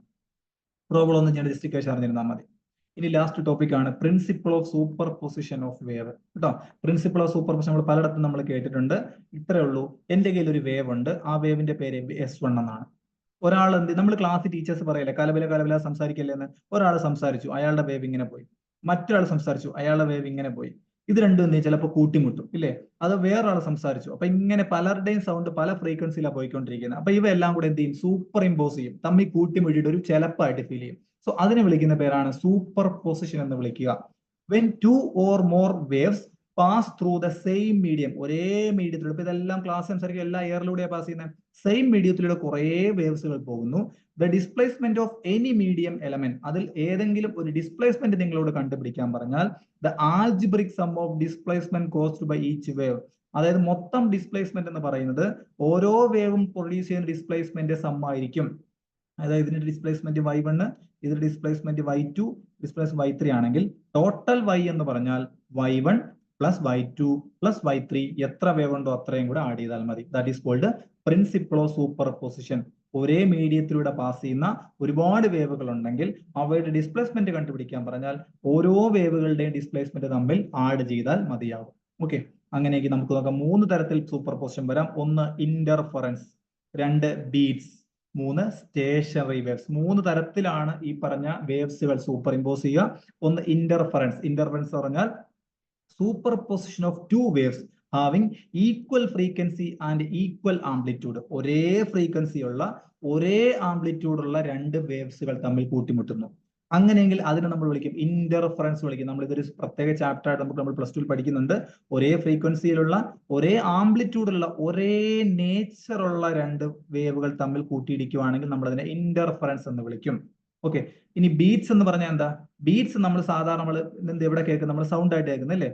പ്രോബ്ലം ഒന്നും ഞാൻ ജസ്റ്റ് ഇക്വേഷൻ അറിഞ്ഞിരുന്നാൽ മതി. ഇനി ലാസ്റ്റ് ടോപ്പിക് ആണ് principle of superposition of wave കേട്ടോ. പ്രിൻസിപ്പിൾ ഓഫ് സൂപ്പർ പൊസിഷൻ നമ്മൾ പലയിടത്തും നമ്മൾ കേട്ടിട്ടുണ്ട്. ഇത്രേ ഉള്ളൂ. എന്റെ കയ്യിൽ ഒരു വേവ് ഉണ്ട്. ആ വേവിന്റെ പേര് S1 എന്നാണ്. ഒരാൾ നമ്മൾ ക്ലാസ് ടീച്ചേഴ്സ് പറയല്ലേ കലബല സംസാരിക്കല്ലേ എന്ന്. ഒരാൾ സംസാരിച്ചു, അയാളുടെ വേവ് ഇങ്ങനെ പോയി. മറ്റൊരാൾ സംസാരിച്ചു, അയാളുടെ വേവ് ഇങ്ങനെ പോയി. ഇത് രണ്ടും എന്ത് ചെയ്യും? ചിലപ്പോൾ കൂട്ടിമുട്ടും ഇല്ലേ? അത് വേറൊരാൾ സംസാരിച്ചു. അപ്പൊ ഇങ്ങനെ പലരുടെയും സൗണ്ട് പല ഫ്രീക്വൻസിയിലാണ് പോയിക്കൊണ്ടിരിക്കുന്നത്. അപ്പൊ ഇവയെല്ലാം കൂടെ എന്ത് ചെയ്യും? സൂപ്പർ ഇമ്പോസ് ചെയ്യും. തമ്മിൽ കൂട്ടിമുട്ടിയിട്ട് ഒരു ചിലപ്പായിട്ട് ഫീൽ ചെയ്യും. സോ അതിനെ വിളിക്കുന്ന പേരാണ് സൂപ്പർ പൊസിഷൻ എന്ന് വിളിക്കുക. When 2 or more waves pass through the same medium. ഒരേ മീഡിയത്തിലൂടെ, ഇപ്പൊ ഇതെല്ലാം ക്ലാസ് സംസാരിക്കുക എല്ലാ എയറിലൂടെയാണ് പാസ് ചെയ്യുന്നത്. സെയിം മീഡിയത്തിലൂടെ കുറെ വേവ്സുകൾ പോകുന്നു. The displacement of any medium element. അതിൽ ഏതെങ്കിലും ഒരു ഡിസ്പ്ലേസ്മെന്റ് നിങ്ങളോട് കണ്ടുപിടിക്കാൻ പറഞ്ഞാൽ the algebraic sum of displacement caused by each wave. അതായത് മൊത്തം ഡിസ്പ്ലേസ്മെന്റ് എന്ന് പറയുന്നത് ഓരോ വേവും പ്രൊഡ്യൂസ് ചെയ്യുന്ന ഡിസ്പ്ലേസ്മെന്റ് സം ആയിരിക്കും. അതായത് ഇതിന്റെ ഡിസ്പ്ലേസ്മെന്റ് y1, ഇതിന്റെ ഡിസ്പ്ലേസ്മെന്റ് y2, ഡിസ്പ്ലേസ്മെന്റ് y3 ആണെങ്കിൽ ടോട്ടൽ y എന്ന് പറഞ്ഞാൽ y1 plus y2 plus y3 എത്ര വേവ് ഉണ്ടോ അത്രയും കൂടെ ആഡ് ചെയ്താൽ മതി. That is called principle of superposition. ഒരേ മീഡിയത്തിലൂടെ പാസ് ചെയ്യുന്ന ഒരുപാട് വേവുകൾ ഉണ്ടെങ്കിൽ അവയുടെ ഡിസ്പ്ലേസ്മെന്റ് കണ്ടുപിടിക്കാൻ പറഞ്ഞാൽ ഓരോ വേവുകളുടെയും ഡിസ്പ്ലേസ്മെന്റ് തമ്മിൽ ആഡ് ചെയ്താൽ മതിയാകും. ഓക്കെ, അങ്ങനെയെങ്കിൽ നമുക്ക് നോക്കാം 3 തരത്തിൽ സൂപ്പർ പൊസിഷൻ വരാം. 1 ഇന്റർഫറൻസ്, 2 ബീറ്റ്സ്, 3 സ്റ്റേഷനറി വേവ്സ്. 3 തരത്തിലാണ് ഈ പറഞ്ഞ വേവ്സുകൾ സൂപ്പർ ഇമ്പോസ് ചെയ്യുക. 1 ഇന്റർഫറൻസ്. ഇന്റർഫറൻസ് പറഞ്ഞാൽ super position of 2 waves having equal frequency and equal amplitude. ഒരേ ഫ്രീക്വൻസി ഉള്ള ഒരേ ആംപ്ലിറ്റ്യൂഡ് ഉള്ള 2 വേവ്സുകൾ തമ്മിൽ കൂട്ടിമുട്ടുന്നു. അങ്ങനെയെങ്കിൽ അതിനെ നമ്മൾ വിളിക്കും ഇന്റർഫറൻസ് വിളിക്കും. നമ്മൾ ഇതൊരു പ്രത്യേക ചാപ്റ്റർ ആയിട്ട് നമ്മൾ +2 പഠിക്കുന്നുണ്ട്. ഒരേ ഫ്രീക്വൻസിയിലുള്ള ഒരേ ആംപ്ലിറ്റ്യൂഡുള്ള ഒരേ നേച്ചർ ഉള്ള 2 വേവുകൾ തമ്മിൽ കൂട്ടിയിടിക്കുവാണെങ്കിൽ നമ്മൾ അതിനെ ഇന്റർഫറൻസ് എന്ന് വിളിക്കും. ഓക്കെ, ഇനി ബീറ്റ്സ് എന്ന് പറഞ്ഞാൽ എന്താ? ബീറ്റ്സ് നമ്മൾ സാധാരണ നമ്മൾ എവിടെ കേൾക്കും? നമ്മൾ സൗണ്ട് ആയിട്ട് കേൾക്കുന്നല്ലേ?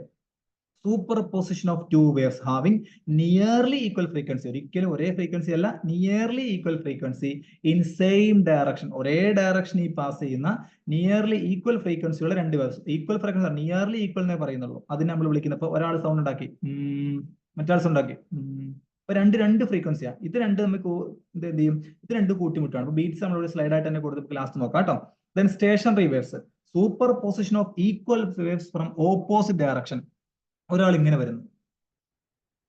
Superposition of 2 waves having nearly equal frequency. ഒരിക്കലും ഒരേ ഫ്രീക്വൻസി അല്ല, nearly equal frequency in same direction. ഒരേ ഡയറക്ഷനിൽ പാസ് ചെയ്യുന്ന നിയർലി ഈക്വൽ ഫ്രീക്വൻസിയുള്ള 2 waves. Equal frequency nearly equal എന്നേ പറയുന്നുള്ളൂ. അതിന് നമ്മൾ വിളിക്കുന്നത് ഇപ്പൊ ഒരാൾ സൗണ്ട് ഉണ്ടാക്കി, മറ്റാൾ സൗണ്ട് ഉണ്ടാക്കി, ഇപ്പൊ രണ്ട് ഫ്രീക്വൻസിയാണ്. ഇത് രണ്ട് നമുക്ക് എന്ത് ചെയ്യും? ഇത് രണ്ട് കൂട്ടിമുട്ടാണ്. അപ്പൊ ബീറ്റ്സ് നമ്മളൊരു സ്ലൈഡ് ആയിട്ട് തന്നെ കൊടുത്ത് ലാസ്റ്റ് നോക്കാം കേട്ടോ. Then stationary waves, superposition of equal waves from opposite direction. ഒരാൾ ഇങ്ങനെ വരുന്നു,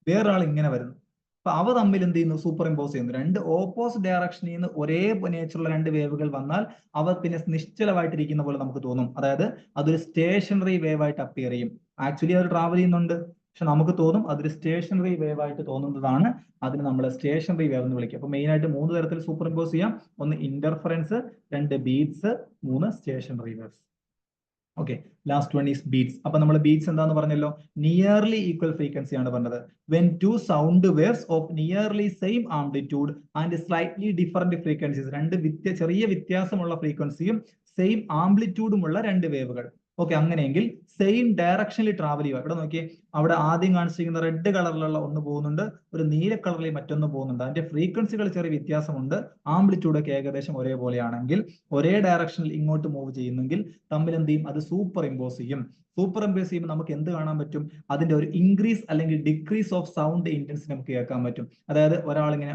വേറൊരാൾ ഇങ്ങനെ വരുന്നു. അപ്പൊ അവ തമ്മിൽ എന്ത് ചെയ്യുന്നു? സൂപ്പർ ഇമ്പോസ് ചെയ്യുന്നു. 2 ഓപ്പോസിറ്റ് ഡയറക്ഷനിൽ നിന്ന് ഒരേ നേച്ചറുള്ള 2 വേവുകൾ വന്നാൽ അവ പിന്നെ നിശ്ചലമായിട്ടിരിക്കുന്ന പോലെ നമുക്ക് തോന്നും. അതായത് അതൊരു സ്റ്റേഷനറി വേവ് ആയിട്ട് അപ്പിയർ ചെയ്യും. ആക്ച്വലി അത് ട്രാവൽ ചെയ്യുന്നുണ്ട്, പക്ഷെ നമുക്ക് തോന്നും അതൊരു സ്റ്റേഷനറി വേവ് ആയിട്ട് തോന്നുന്നതാണ്. അതിന് നമ്മൾ സ്റ്റേഷനറി വേവ് എന്ന് വിളിക്കും. അപ്പൊ മെയിൻ ആയിട്ട് 3 തരത്തിൽ സൂപ്പർ ഇമ്പോസ് ചെയ്യാം. 1 interference, 2 beats, 3 stationary waves. Okay, last one is beats. അപ്പൊ നമ്മൾ ബീറ്റ്സ് എന്താന്ന് പറഞ്ഞല്ലോ? നിയർലി ഈക്വൽ ഫ്രീക്വൻസി ആണ് പറഞ്ഞത്. When 2 sound waves of nearly same amplitude and slightly different frequencies. 2 ചെറിയ വ്യത്യാസമുള്ള ഫ്രീക്വൻസിയും സെയിം ആംപ്ലിറ്റ്യൂഡുമുള്ള 2 വേവുകൾ. ഓക്കെ, അങ്ങനെയെങ്കിൽ സെയിം ഡയറക്ഷനിൽ ട്രാവൽ ചെയ്യുക. ഇവിടെ നോക്കിയേ, അവിടെ ആദ്യം കാണിച്ചിരിക്കുന്ന റെഡ് കളറിലുള്ള ഒന്ന് പോകുന്നുണ്ട്, ഒരു നീല കളറിൽ മറ്റൊന്ന് പോകുന്നുണ്ട്. അതിന്റെ ഫ്രീക്വൻസികൾ ചെറിയ വ്യത്യാസമുണ്ട്, ആംപ്ലിറ്റ്യൂഡ് ഒക്കെ ഏകദേശം ഒരേപോലെയാണെങ്കിൽ ഒരേ ഡയറക്ഷനിൽ ഇങ്ങോട്ട് മൂവ് ചെയ്യുന്നെങ്കിൽ തമ്മിൽ എന്ത് ചെയ്യും? അത് സൂപ്പർ ഇമ്പോസ് ചെയ്യും. സൂപ്പർ ഇമ്പോസ് ചെയ്യുമ്പോൾ നമുക്ക് എന്ത് കാണാൻ പറ്റും? അതിന്റെ ഒരു ഇൻക്രീസ് അല്ലെങ്കിൽ ഡിക്രീസ് ഓഫ് സൗണ്ട് ഇന്റൻസിറ്റി നമുക്ക് കേൾക്കാൻ പറ്റും. അതായത് ഒരാൾ ഇങ്ങനെ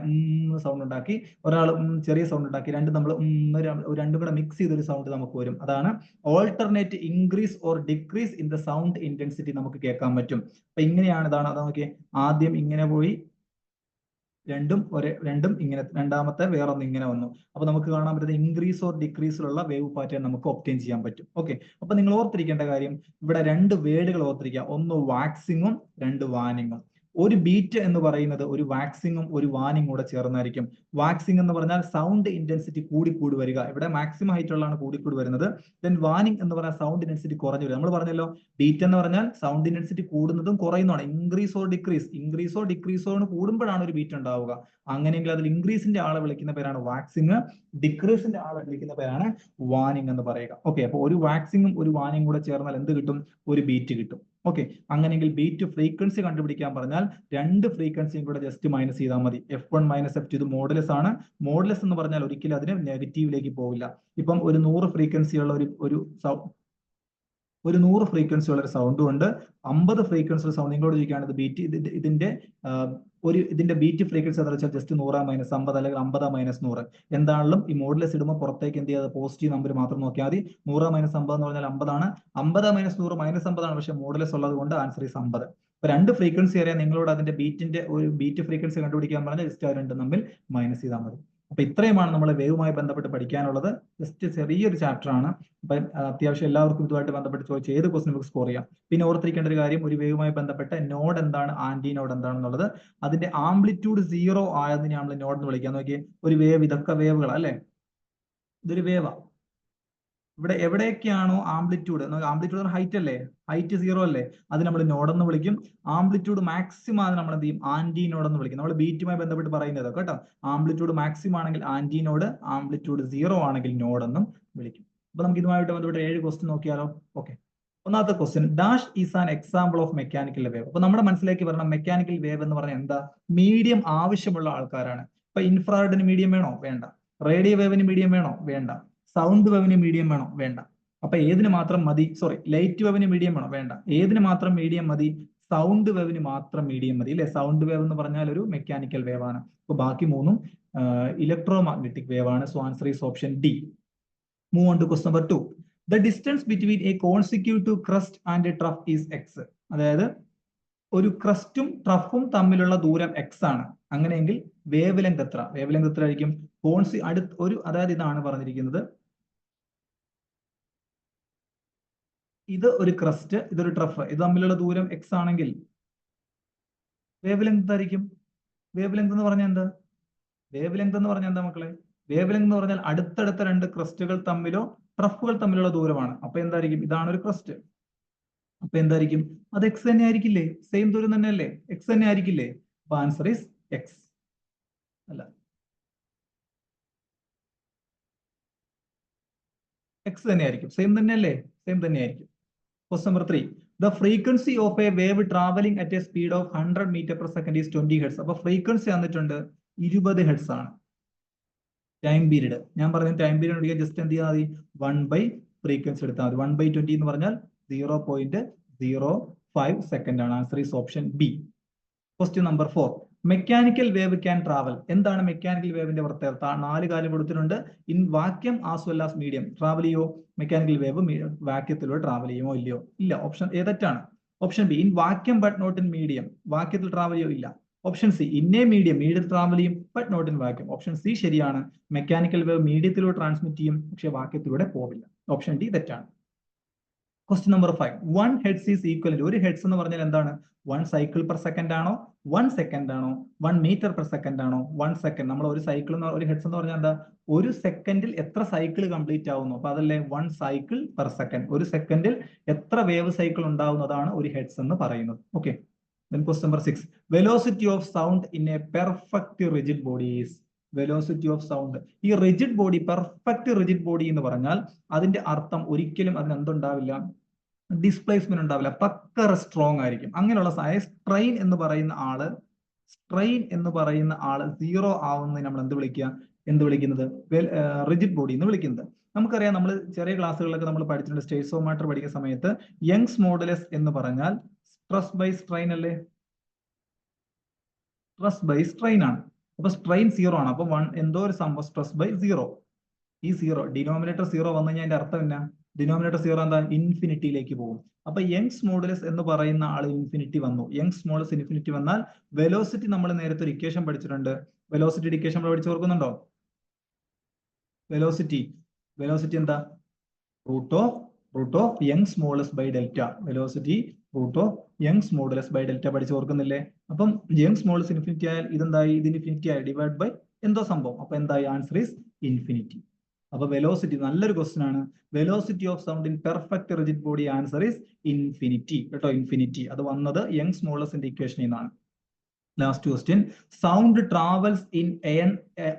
സൗണ്ട് ഉണ്ടാക്കി, ഒരാൾ ചെറിയ സൗണ്ട് ഉണ്ടാക്കി, രണ്ടും കൂടെ മിക്സ് ചെയ്തൊരു സൗണ്ട് നമുക്ക് വരും. അതാണ് alternate increase or decrease in the sound intensity നമുക്ക് കേൾക്കാൻ പറ്റും. അപ്പൊ ഇങ്ങനെയാണ്. ഇതാണ് അത് നോക്കിയേ, ആദ്യം ഇങ്ങനെ പോയി, രണ്ടും ഇങ്ങനെ, രണ്ടാമത്തെ വേറൊന്ന് ഇങ്ങനെ വന്നു. അപ്പൊ നമുക്ക് കാണാൻ പറ്റുന്ന ഇൻക്രീസ് ഓർ ഡിക്രീസിലുള്ള വേവ് പാറ്റേൺ നമുക്ക് ഒബ്റ്റെയിൻ ചെയ്യാൻ പറ്റും. ഓക്കെ, അപ്പൊ നിങ്ങൾ ഓർത്തിരിക്കേണ്ട കാര്യം, ഇവിടെ 2 വേർഡുകൾ ഓർത്തിരിക്കുക. ഒന്ന് വാക്സിങ്ങും 2 വാനിങ്ങും. ഒരു ബീറ്റ് എന്ന് പറയുന്നത് ഒരു വാക്സിങ്ങും ഒരു വാനിങ്ങും കൂടെ ചേർന്നായിരിക്കും. വാക്സിംഗ് എന്ന് പറഞ്ഞാൽ സൗണ്ട് ഇന്റൻസിറ്റി കൂടി വരിക. ഇവിടെ മാക്സിമം ഹൈറ്റ് ഉള്ളതാണ് കൂടി വരുന്നത്. ദെൻ വാനിങ് എന്ന് പറഞ്ഞാൽ സൗണ്ട് ഇന്റൻസിറ്റി കുറഞ്ഞു വരിക. നമ്മൾ പറഞ്ഞല്ലോ, ബീറ്റ് എന്ന് പറഞ്ഞാൽ സൗണ്ട് ഇന്റൻസിറ്റി കൂടുന്നതും കുറയുന്നതാണ്. ഇൻക്രീസോ ഡിക്രീസോ കൂടുമ്പോഴാണ് ഒരു ബീറ്റ് ഉണ്ടാവുക. അങ്ങനെയെങ്കിൽ അതിൽ ഇൻക്രീസിന്റെ ആളെ വിളിക്കുന്ന പേരാണ് വാക്സിങ്, ഡിക്രീസിന്റെ ആളെ വിളിക്കുന്ന പേരാണ് വാനിങ് എന്ന് പറയുക. ഓക്കെ, അപ്പൊ ഒരു വാക്സിങ്ങും ഒരു വാനിങ്ങും കൂടെ ചേർന്നാൽ എന്ത് കിട്ടും? ഒരു ബീറ്റ് കിട്ടും. ഓക്കെ, അങ്ങനെയെങ്കിൽ ബീറ്റ് ഫ്രീക്വൻസി കണ്ടുപിടിക്കാൻ പറഞ്ഞാൽ 2 ഫ്രീക്വൻസിയും കൂടെ ജസ്റ്റ് മൈനസ് ചെയ്താൽ മതി. F1 - F2. ഇത് മോഡുലസ് ആണ്. മോഡുലസ് എന്ന് പറഞ്ഞാൽ ഒരിക്കലും അതിന് നെഗറ്റീവിലേക്ക് പോവില്ല. ഇപ്പം ഒരു 100 ഫ്രീക്വൻസിയുള്ള ഒരു 100 ഫ്രീക്വൻസിയുള്ള ഒരു സൗണ്ടും ഉണ്ട്, 50 ഫ്രീക്വൻസിയുള്ള സൗണ്ട്. നിങ്ങളോട് ചോദിക്കുകയാണ് ഇത് ബീറ്റ്, ഇതിന്റെ ബീറ്റ് ഫ്രീക്വൻസി എന്ന് വെച്ചാൽ ജസ്റ്റ് 100 - 50 അല്ലെങ്കിൽ 50 - 100. എന്താണെങ്കിലും ഈ മോഡുലസ് ഇടുമ്പോൾ പുറത്തേക്ക് എന്ത് ചെയ്യാതെ പോസിറ്റീവ് നമ്പർ മാത്രം നോക്കിയാൽ മതി. 100 - 50 എന്ന് പറഞ്ഞാൽ 50 ആണ്. 50 - 100 -50 ആണ്. പക്ഷെ മോഡുലസ് ഉള്ളത് കൊണ്ട് ആൻസർ ഈസ് 50. അപ്പൊ 2 ഫ്രീക്വൻസി അറിയാൻ നിങ്ങളോട് അതിന്റെ ഒരു ബീറ്റ് ഫ്രീക്വൻസി കണ്ടുപിടിക്കാൻ പറഞ്ഞാൽ ജസ്റ്റ് 2 തമ്മിൽ മൈനസ് ചെയ്താൽ മതി. അപ്പൊ ഇത്രയുമാണ് നമ്മൾ വേവുമായി ബന്ധപ്പെട്ട് പഠിക്കാനുള്ളത്. ജസ്റ്റ് ചെറിയൊരു ചാപ്റ്റർ ആണ്. അപ്പൊ അത്യാവശ്യം എല്ലാവർക്കും ഇതുമായിട്ട് ബന്ധപ്പെട്ട് ചോദിച്ച ഏത് ക്വസ്റ്റ്യൻ നമുക്ക് സ്കോർ ചെയ്യാം. പിന്നെ ഓർത്തിരിക്കേണ്ട ഒരു കാര്യം, ഒരു വേവുമായി ബന്ധപ്പെട്ട് നോഡ് എന്താണ്, ആന്റി നോഡ് എന്താണെന്നുള്ളത്. അതിന്റെ ആംപ്ലിറ്റ്യൂഡ് 0 ആയതിനെ നമ്മൾ നോഡ് എന്ന് വിളിക്കാൻ. നോക്കിയേ, ഒരു വേവ്, ഇതൊക്കെ വേവുകൾ അല്ലെ, ഇതൊരു വേവാ. ഇവിടെ എവിടെയൊക്കെയാണോ ആംപ്ലിറ്റ്യൂഡ് ഹൈറ്റ് അല്ലേ, ഹൈറ്റ് 0 അല്ലേ, അത് നമ്മൾ നോഡ് എന്ന് വിളിക്കും. ആംപ്ലിറ്റ്യൂഡ് മാക്സിമം ആണ് നമ്മൾ എന്ത് ചെയ്യും? ആന്റി നോഡ് എന്ന് വിളിക്കും. നമ്മൾ ബീറ്റുമായി ബന്ധപ്പെട്ട് പറയുന്നത് കേട്ടോ. ആംപ്ലിറ്റ്യൂഡ് മാക്സിമം ആണെങ്കിൽ ആന്റി നോഡ്, ആംപ്ലിറ്റ്യൂഡ് 0 ആണെങ്കിൽ നോഡ് എന്നും വിളിക്കും. അപ്പൊ നമുക്ക് ഇതുമായിട്ട് ബന്ധപ്പെട്ട് 7 ക്വസ്റ്റ്യൻ നോക്കിയാലോ? ഓക്കെ, ഒന്നാമത്തെ question, dash is an example of mechanical wave. അപ്പൊ നമ്മുടെ മനസ്സിലേക്ക് വരണം മെക്കാനിക്കൽ വേവ് എന്ന് പറഞ്ഞാൽ എന്താ? മീഡിയം ആവശ്യമുള്ള ആൾക്കാരാണ്. ഇപ്പൊ ഇൻഫ്രാറെഡിന് മീഡിയം വേണോ? വേണ്ട. റേഡിയോ വേവിന് മീഡിയം വേണോ? വേണ്ട. സൗണ്ട് വേവിന് മീഡിയം വേണോ? വേണ്ട. അപ്പൊ ഏതിന് മാത്രം മതി? സോറി, ലൈറ്റ് വേവിന് മീഡിയം വേണോ? വേണ്ട. ഏതിന് മാത്രം മീഡിയം മതി? സൗണ്ട് വേവിന് മാത്രം മീഡിയം മതി അല്ലെ? സൗണ്ട് വേവ് എന്ന് പറഞ്ഞാൽ ഒരു മെക്കാനിക്കൽ വേവ് ആണ്. അപ്പൊ ബാക്കി മൂന്നും ഇലക്ട്രോ മാഗ്നറ്റിക് വേവ് ആണ്. So answer is option D. Move on to question number 2. The distance between a consecutive crust and a trough is x. അതായത് ഒരു ക്രസ്റ്റും ട്രഫും തമ്മിലുള്ള ദൂരം x ആണ്. അങ്ങനെയെങ്കിൽ വേവ് ലെങ്ത് എത്ര? വേവ് ലെങ്ത് എത്ര ആയിരിക്കും? അതായത് ഇതാണ് പറഞ്ഞിരിക്കുന്നത്, ഇത് ഒരു ക്രസ്റ്റ്, ഇതൊരു ട്രഫ്, ഇത് തമ്മിലുള്ള ദൂരം x ആണെങ്കിൽ വേവ് ലെങ്ത് ആയിരിക്കും. വേവ് ലെങ്ത് എന്ന് പറഞ്ഞാൽ എന്താ? വേവ് ലെങ്ത് എന്ന് പറഞ്ഞാൽ എന്താ മക്കളെ? വേവ് ലെങ്ത് എന്ന് പറഞ്ഞാൽ അടുത്തടുത്ത രണ്ട് ക്രസ്റ്റുകൾ തമ്മിലോ ട്രഫുകൾ തമ്മിലുള്ള ദൂരമാണ്. അപ്പൊ എന്തായിരിക്കും? ഇതാണ് ഒരു ക്രസ്റ്റ്. അപ്പൊ എന്തായിരിക്കും? അത് എക്സ് തന്നെ ആയിരിക്കില്ലേ? സെയിം ദൂരം തന്നെയല്ലേ? എക്സ് തന്നെ ആയിരിക്കില്ലേ? അപ്പൊ ആൻസർ ഈസ് എക്സ്. അല്ല, എക്സ് തന്നെ ആയിരിക്കും. സെയിം തന്നെയല്ലേ? സെയിം തന്നെ ആയിരിക്കും. Question number 3. The frequency of a wave traveling at a speed of 100 meter per second is 20 hertz. അപ്പൊ ഫ്രീക്വൻസി തന്നിട്ടുണ്ട് 20 ഹെർട്സ് ആണ്. ടൈം പീരീഡ് ഞാൻ പറഞ്ഞ ടൈം പീരീഡ് ജസ്റ്റ് എന്ത് ചെയ്താൽ മതി? 1/, ഫ്രീക്വൻസി എടുത്താൽ മതി. 1/20 എന്ന് പറഞ്ഞാൽ 0.05 സെക്കൻഡ് ആണ്. Answer is option B. Question number 4. Mechanical wave can travel. എന്താണ് മെക്കാനിക്കൽ വേവിന്റെ പ്രത്യേകത? 4 കാര്യം കൊടുത്തിട്ടുണ്ട്. In vacuum as well as medium. Travel ചെയ്യോ മെക്കാനിക്കൽ വേവ്? വാക്യത്തിലൂടെ ട്രാവൽ ചെയ്യുമോ ഇല്ലയോ? ഇല്ല. ഓപ്ഷൻ എ തെറ്റാണ്. Option B, in vacuum but not in medium. വാക്യത്തിൽ ട്രാവൽ ചെയ്യോ? ഇല്ല. Option C, in a medium. മീഡിയത്തിൽ ട്രാവൽ ചെയ്യും but not in vacuum. Option C ശരിയാണ്. മെക്കാനിക്കൽ വേവ് മീഡിയത്തിലൂടെ ട്രാൻസ്മിറ്റ് ചെയ്യും, പക്ഷെ വാക്യത്തിലൂടെ പോവില്ല. ഓപ്ഷൻ ഡി തെറ്റാണ്. Question number 5. 1 hertz is equal to. ഒരു ഹെഡ്സ് എന്ന് പറഞ്ഞാൽ എന്താണ്? 1 സൈക്കിൾ പെർ സെക്കൻഡ് ആണോ? 1 സെക്കൻഡ് ആണോ? 1 മീറ്റർ പെർ സെക്കൻഡ് ആണോ? 1 സെക്കൻഡ്. നമ്മൾ ഒരു സൈക്കിൾ ഒരു ഹെഡ്സ് എന്ന് പറഞ്ഞാൽ എന്താ? ഒരു സെക്കൻഡിൽ എത്ര സൈക്കിൾ കംപ്ലീറ്റ് ആവുന്നു? അപ്പൊ അതല്ലേ 1 സൈക്കിൾ പെർ സെക്കൻഡ്. ഒരു സെക്കൻഡിൽ എത്ര വേവ് സൈക്കിൾ ഉണ്ടാവുന്നതാണ് ഒരു ഹെഡ്സ് എന്ന് പറയുന്നത്. Okay. Then question number 6. Velocity of sound in a perfect rigid body is. Velocity of sound. ഈ rigid body, perfect rigid body എന്ന് പറഞ്ഞാൽ അതിന്റെ അർത്ഥം ഒരിക്കലും അതിന് എന്തുണ്ടാവില്ല? ഡിസ്പ്ലേസ്മെന്റ് ഉണ്ടാവില്ല. പക്ക സ്ട്രോങ് ആയിരിക്കും. അങ്ങനെയുള്ള സ്ട്രെയിൻ എന്ന് പറയുന്ന ആള് 0 ആവുന്നതിന് നമ്മൾ എന്ത് വിളിക്കുന്നത്? റിജിഡ് ബോഡി എന്ന് വിളിക്കുന്നത്. നമുക്കറിയാം, നമ്മൾ ചെറിയ ക്ലാസ്സുകളിലൊക്കെ നമ്മൾ പഠിച്ചിട്ടുണ്ട്. സ്റ്റേസോമീറ്റർ പഠിക്കുന്ന സമയത്ത് യങ്സ് മോഡുലസ് എന്ന് പറഞ്ഞാൽ സ്ട്രെസ് ബൈ സ്ട്രെയിൻ അല്ലേ? സ്ട്രെസ് ബൈ സ്ട്രെയിൻ ആണ്. അപ്പൊ സ്ട്രെയിൻ 0 ആണ്. അപ്പൊ എന്തോ ഒരു സംഭവം സ്ട്രെസ് ബൈ 0. ഈ 0 ഡിനോമിനേറ്റർ 0 വന്നു കഴിഞ്ഞാൽ അതിന്റെ അർത്ഥം എന്നാ? ഡിനോമിനേറ്റർ 0 എന്താ? ഇൻഫിനിറ്റിയിലേക്ക് പോകും. അപ്പൊ യങ്സ് മോഡുലസ് എന്ന് പറയുന്ന ആൾ ഇൻഫിനിറ്റി വന്നു. യങ്സ് മോഡുലസ് ഇൻഫിനിറ്റി വന്നാൽ വെലോസിറ്റി നമ്മൾ നേരത്തെ ഒരു ഇക്വേഷൻ പഠിച്ചിട്ടുണ്ട്. വെലോസിറ്റി ഇക്വേഷൻ നമ്മൾ പഠിച്ചു ഓർക്കുന്നുണ്ടോ? വെലോസിറ്റി എന്താ? Root of Young's modulus by delta. Velocity root of Young's modulus by delta പഠിച്ചു ഓർക്കുന്നില്ലേ? അപ്പം യങ്സ് മോഡുലസ് ഇൻഫിനിറ്റി ആയാൽ ഇതെന്തായി? ഇത് ഇൻഫിനിറ്റി ആയി ഡിവൈഡ് ബൈ എന്തോ സംഭവം. അപ്പൊ എന്തായി? Answer is infinity. അപ്പൊ വെലോസിറ്റി നല്ലൊരു ക്വസ്റ്റൻ ആണ്. Velocity of sound in perfect rigid body, answer is infinity കേട്ടോ. ഇൻഫിനിറ്റി അത് വന്നത് യങ്സ് മോഡുലസിന്റെ ഇക്വേഷനിൽ നിന്നാണ്. Last question. Sound travels in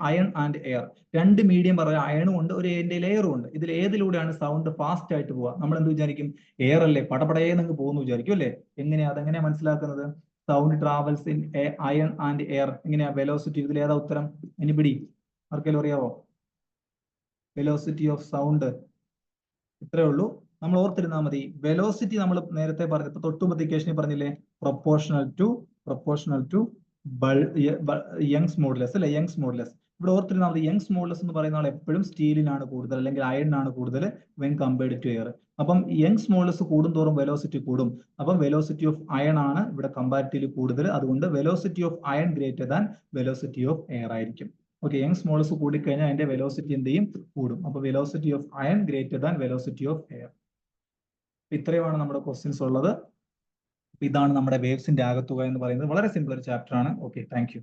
iron and air. രണ്ട് മീഡിയം പറയാം, അയണും ഉണ്ട്, ഒരു എയറിന്റെ ലെയറും ഉണ്ട്. ഇതിൽ ഏതിലൂടെയാണ് സൗണ്ട് ഫാസ്റ്റ് ആയിട്ട് പോവുക? നമ്മൾ എന്ത് വിചാരിക്കും? എയർ അല്ലേ, പടപടയെ നിങ്ങൾക്ക് പോകുന്നു വിചാരിക്കും അല്ലേ? അതെങ്ങനെയാ മനസ്സിലാക്കുന്നത്? Sound travels in iron and air. എങ്ങനെയാ വെലോസിറ്റി? ഇതിൽ ഏതാ ഉത്തരം? എനിബഡി? ആർക്കെങ്കിലും അറിയാവോ? വെലോസിറ്റി ഓഫ് സൗണ്ട് ഇത്രേ ഉള്ളൂ. നമ്മൾ ഓർത്തിരുന്നാൽ മതി. വെലോസിറ്റി നമ്മൾ നേരത്തെ പറഞ്ഞു, ഇപ്പൊ തൊട്ടുമുമ്പത്തെ ഇക്വേഷനിൽ പറഞ്ഞില്ലേ? പ്രൊപ്പോർഷണൽ ടു യങ്സ് മോഡുലസ് അല്ലെ? Young's modulus. ഇവിടെ ഓർത്തിരുന്നാൽ മതി, യങ്സ് മോഡുലസ് എന്ന് പറയുന്ന ആൾ എപ്പോഴും സ്റ്റീലിനാണ് കൂടുതൽ, അല്ലെങ്കിൽ അയണിനാണ് കൂടുതൽ വെൻ കമ്പയർഡ് ടു എയർ. അപ്പം യങ്സ് മോഡുലസ് കൂടുന്തോറും വെലോസിറ്റി കൂടും. അപ്പം വെലോസിറ്റി ഓഫ് അയൺ ആണ് ഇവിടെ കമ്പാരിറ്റീവ്ലി കൂടുതൽ. അതുകൊണ്ട് velocity of iron greater than velocity of air ആയിരിക്കും. ഓക്കെ, യങ്സ് മോഡുലസ് കൂടിക്കഴിഞ്ഞാൽ അതിന്റെ വെലോസിറ്റി എന്ത് ചെയ്യും? കൂടും. അപ്പൊ velocity of iron greater than velocity of air. ഇത്രയുമാണ് നമ്മുടെ ക്വസ്റ്റ്യൻസ് ഉള്ളത്. ഇതാണ് നമ്മുടെ വേവ്സിന്റെ ആകത്തുക എന്ന് പറയുന്നത്. വളരെ സിമ്പിൾ ഒരു ചാപ്റ്റർ ആണ്. Okay, thank you.